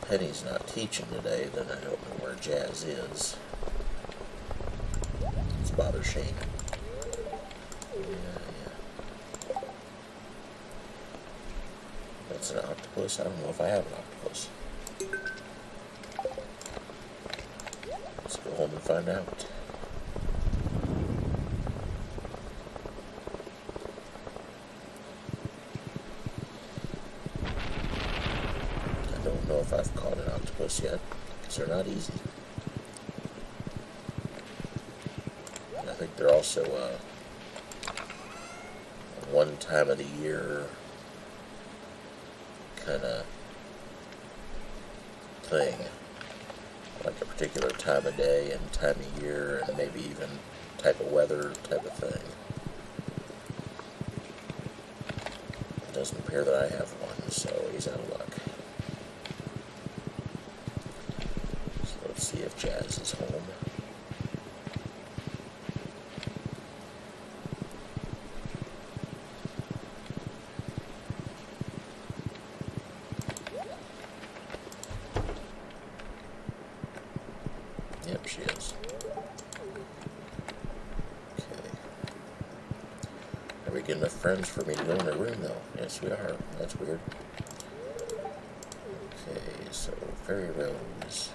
Penny's not teaching today, then I don't know where Jazz is. Let's bother Shane. Yeah. That's an octopus? I don't know if I have an octopus. Let's go home and find out. I don't know if I've caught an octopus yet, because they're not easy. And I think they're also one time of the year kind of thing, like a particular time of day and time of year and maybe even type of weather type of thing. It doesn't appear that I have one, so he's out of luck. See if Jazz is home. Yep, she is. Okay. Are we getting enough friends for me to go in her room, though? Yes, we are. That's weird. Okay, so Fairy Rose.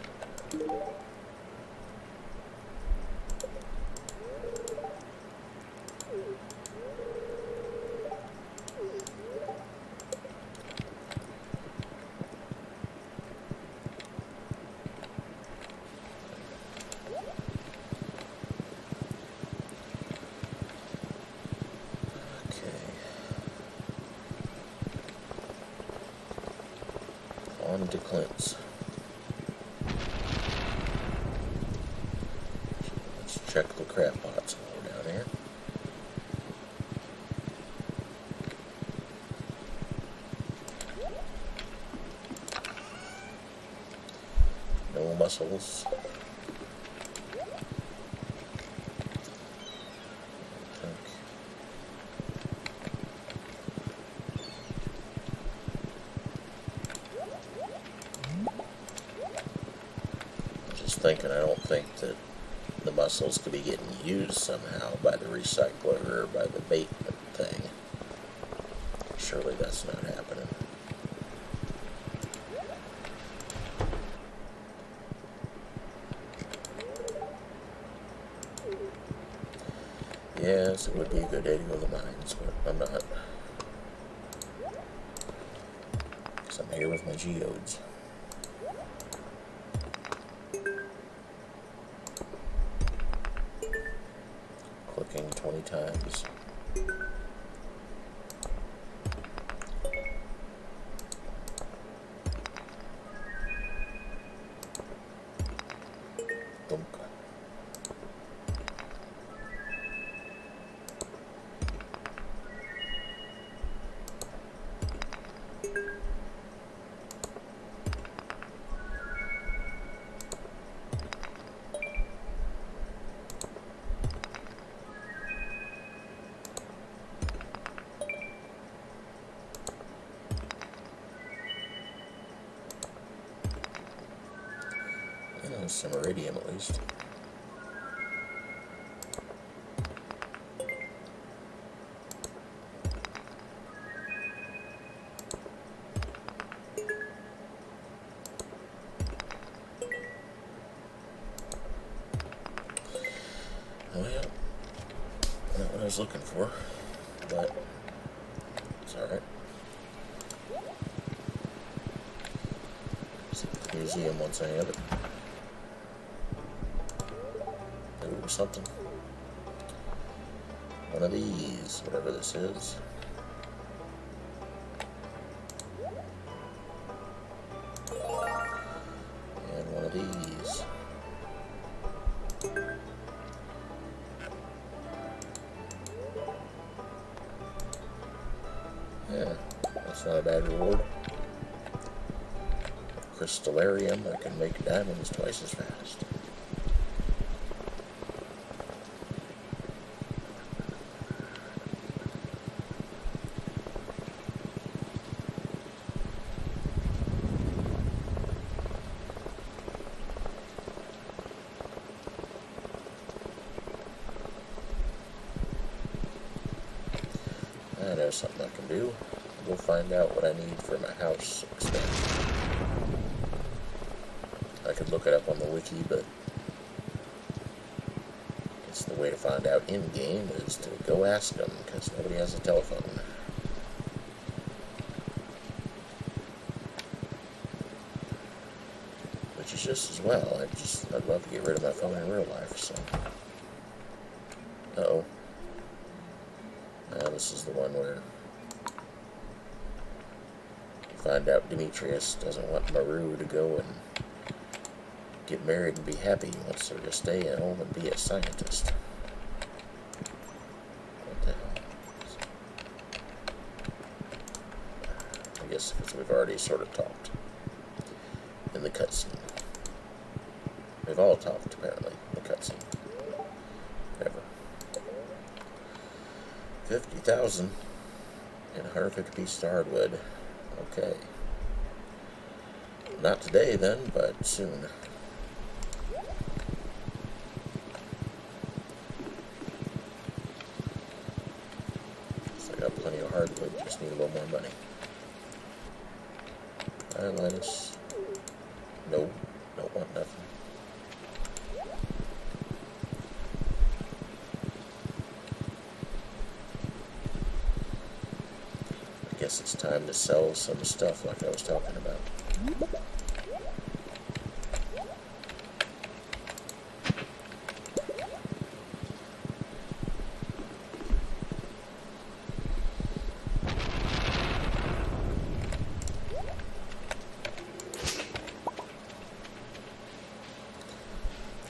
On to Clint's. Let's check the crab pots while we're down here. No mussels. Thinking I don't think that the mussels could be getting used somehow by the recycler or by the bait thing. Surely that's not happening. Yes, it would be a good day to go to the mines, but I'm not. Because I'm here with my geodes. Clicking 20 times. Dunk. There's some iridium at least. Oh yeah, not what I was looking for, but it's alright. See the museum once I have it. Ooh, something. One of these, whatever this is. And one of these. Yeah, that's not a bad reward. Crystallarium that can make diamonds twice as fast. I know something I can do. We'll find out what I need for my house expansion. I could look it up on the wiki, but I guess the way to find out in-game is to go ask them, because nobody has a telephone. Which is just as well. I'd love to get rid of my phone in real life, so. Uh-oh. Now this is the one where you find out Demetrius doesn't want Maru to go and get married and be happy. He wants her to stay at home and be a scientist. What the hell? I guess because we've already sort of talked in the cutscene. We've all talked, apparently, in the cutscene. Whatever. 50,000 and 150 piece hardwood. Okay. Not today then, but soon. So I got plenty of hardwood, just need a little more money. Hi, Linus. No, don't want nothing. I guess it's time to sell some stuff like I was talking about.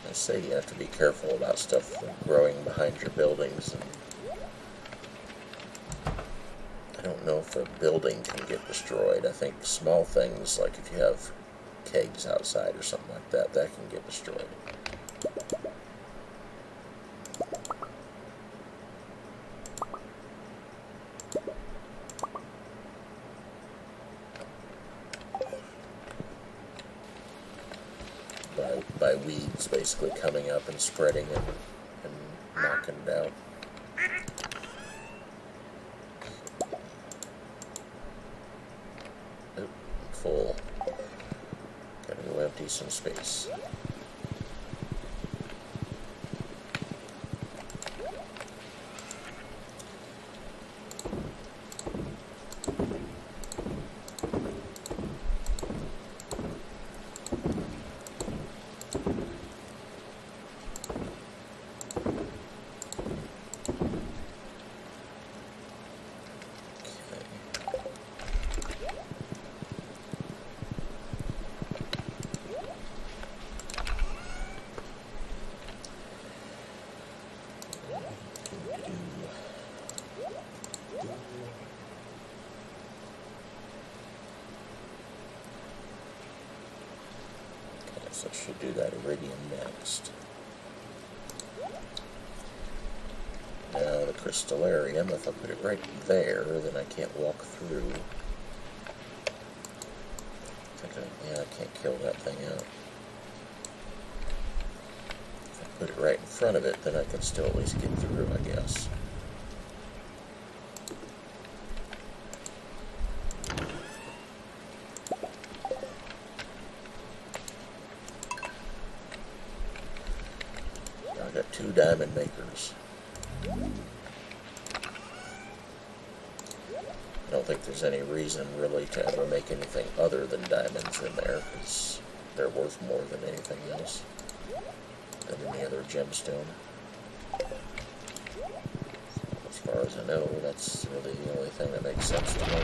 I say you have to be careful about stuff growing behind your buildings. And I don't know if a building can get destroyed. I think small things, like if you have kegs outside or something like that, that can get destroyed. By weeds basically coming up and spreading and knocking it out. Oop, full. Gotta go empty some space. So I should do that iridium next. Now the crystallarium, if I put it right there, then I can't walk through. I can't kill that thing out. put it right in front of it, then I can still at least get through, I guess. I got 2 diamond makers. I don't think there's any reason really to ever make anything other than diamonds in there, because they're worth more than anything else, than any other gemstone. As far as I know, that's really the only thing that makes sense to me.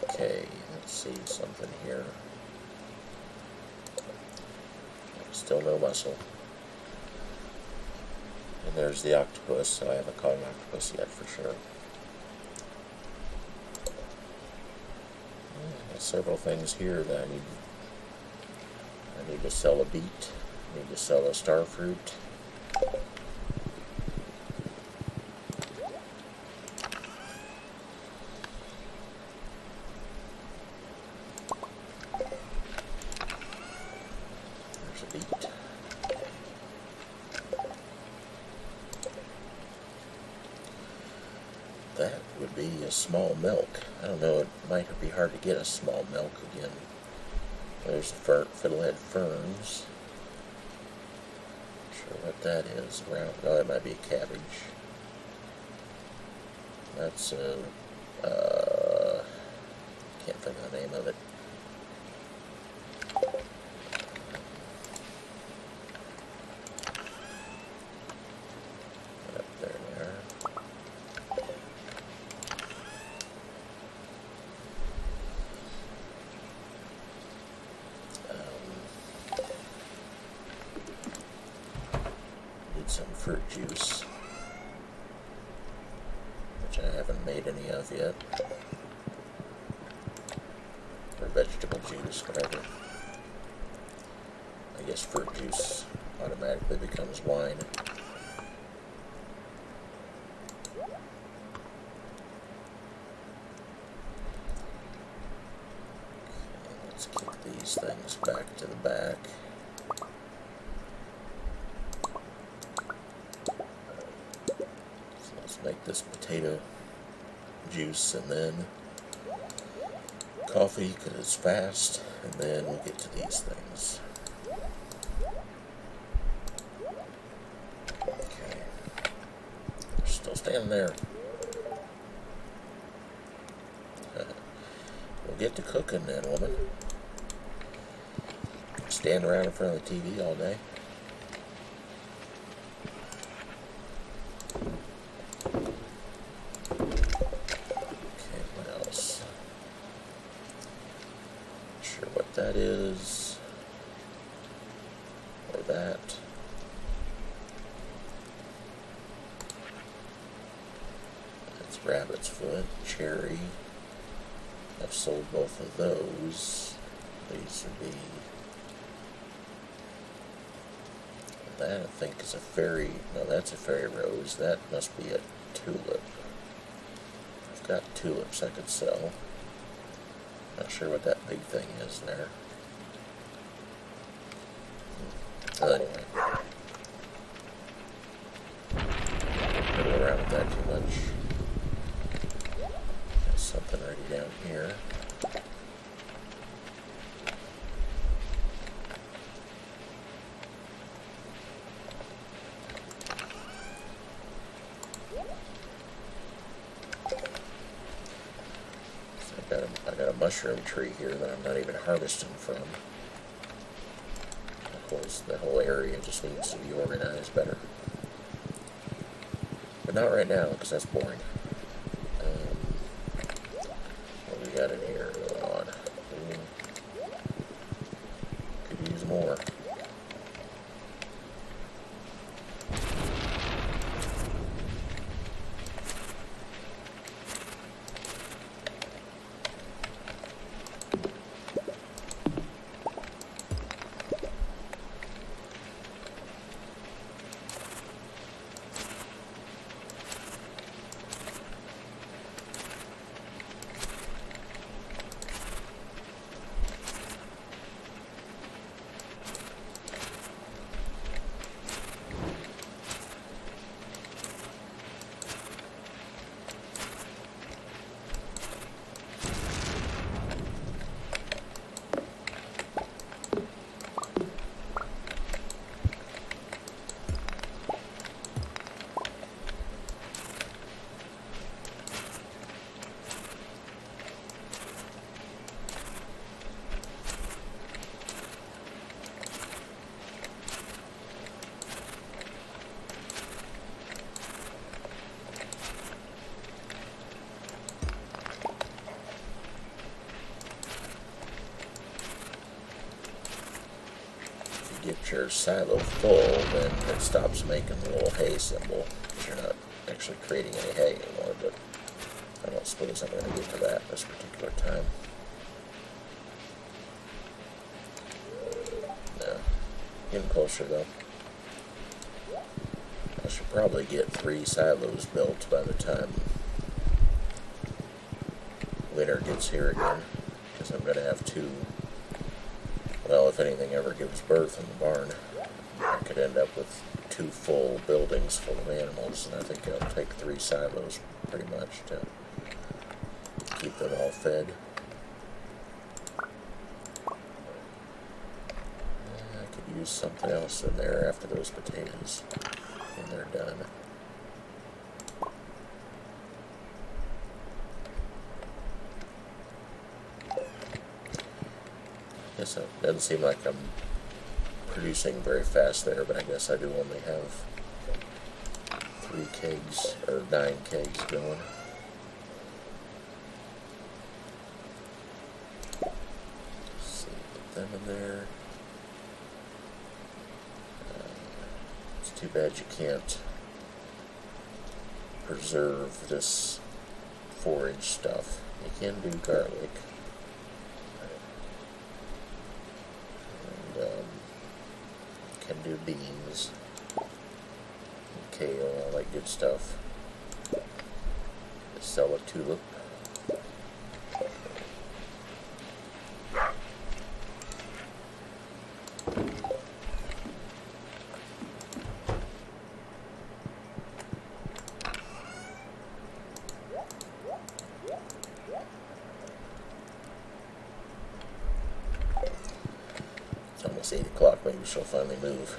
Okay, let's see something here. Still no muscle. And there's the octopus, so I haven't caught an octopus yet for sure. There's several things here that I need to sell a beet. I need to sell a star fruit. That would be a small milk. I don't know, it might be hard to get a small milk again. There's the fiddlehead ferns. Not sure what that is around. Oh, that might be a cabbage. That's can't think of the name of it. Some fruit juice, which I haven't made any of yet, or vegetable juice, whatever. I guess fruit juice automatically becomes wine. Okay, let's kick these things back to the back. Make this potato juice and then coffee because it's fast, and then we'll get to these things. Okay, they're still standing there. We'll get to cooking then, woman. Stand around in front of the TV all day. That is, or that. That's rabbit's foot, cherry. I've sold both of those. These would be, that I think is a fairy, no, that's a fairy rose. That must be a tulip. I've got tulips I could sell. Not sure what that big thing is there. Anyway. Fiddle around with that too much. There's something already down here. I got a mushroom tree here that I'm not even harvesting from. Of course, the whole area just needs to be organized better. But not right now, because that's boring. What we got in here? Hold on. Could use more. get your silo full, then it stops making the little hay symbol, because you're not actually creating any hay anymore, but I don't suppose I'm going to get to that this particular time. No. Getting closer, though. I should probably get 3 silos built by the time winter gets here again, because I'm going to have 2. Well, if anything ever gives birth in the barn, I could end up with 2 full buildings full of animals, and I think I'll take 3 silos pretty much to keep them all fed. I could use something else in there after those potatoes when they're done. Guess it doesn't seem like I'm producing very fast there, but I guess I do only have 3 kegs, or 9 kegs going. Let's see, put them in there. It's too bad you can't preserve this forage stuff. You can do garlic. Can do beans, kale, all that good stuff. Sell a tulip. It's almost 8 o'clock, maybe she'll finally move.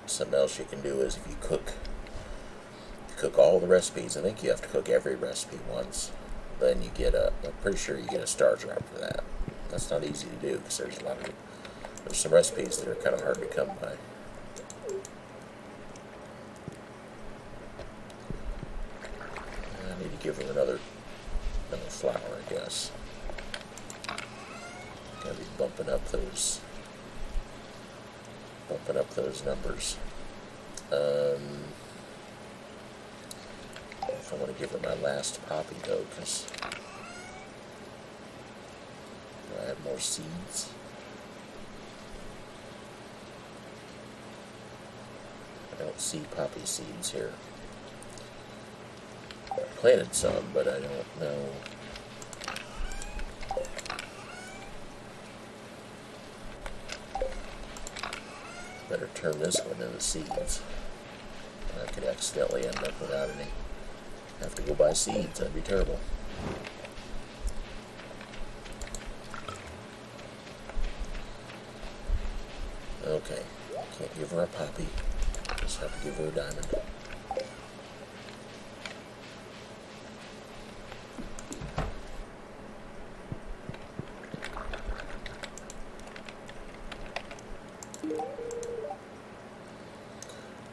Something else you can do is if you cook all the recipes. I think you have to cook every recipe once. Then you get I'm pretty sure you get a star drop for that. That's not easy to do because there's some recipes that are kind of hard to come by. I need to give her another flour, I guess. Gotta be bumping up those numbers. If I want to give her my last poppy though, because I have more seeds. I don't see poppy seeds here. I planted some, but I don't know. Better turn this one into seeds. I could accidentally end up without any. Have to go buy seeds. That'd be terrible. Okay. Can't give her a poppy. Just have to give her a diamond.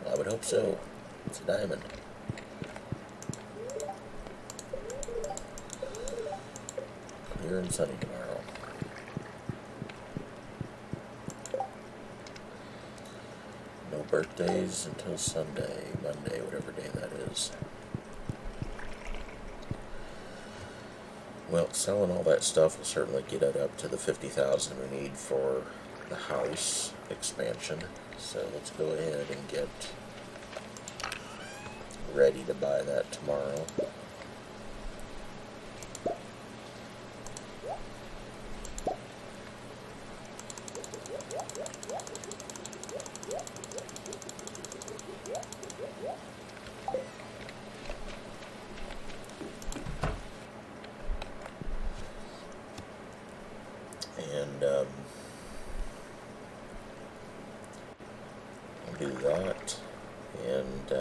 I would hope so. It's a diamond. Clear and sunny tomorrow. No birthdays until Sunday, Monday, whatever day that is. Well, selling all that stuff will certainly get it up to the 50,000 we need for the house expansion. So let's go ahead and get ready to buy that tomorrow. And I'll do that, and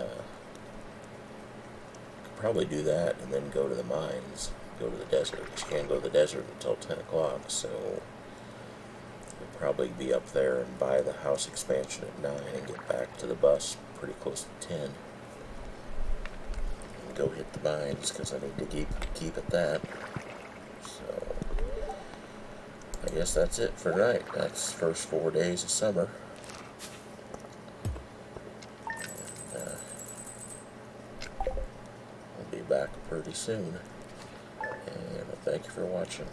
probably do that and then go to the mines, go to the desert. You can't go to the desert until 10 o'clock, so we'll probably be up there and buy the house expansion at 9 and get back to the bus pretty close to 10. And go hit the mines, because I need to keep at that. So, I guess that's it for tonight. That's the first 4 days of summer. I'll be back pretty soon. And thank you for watching.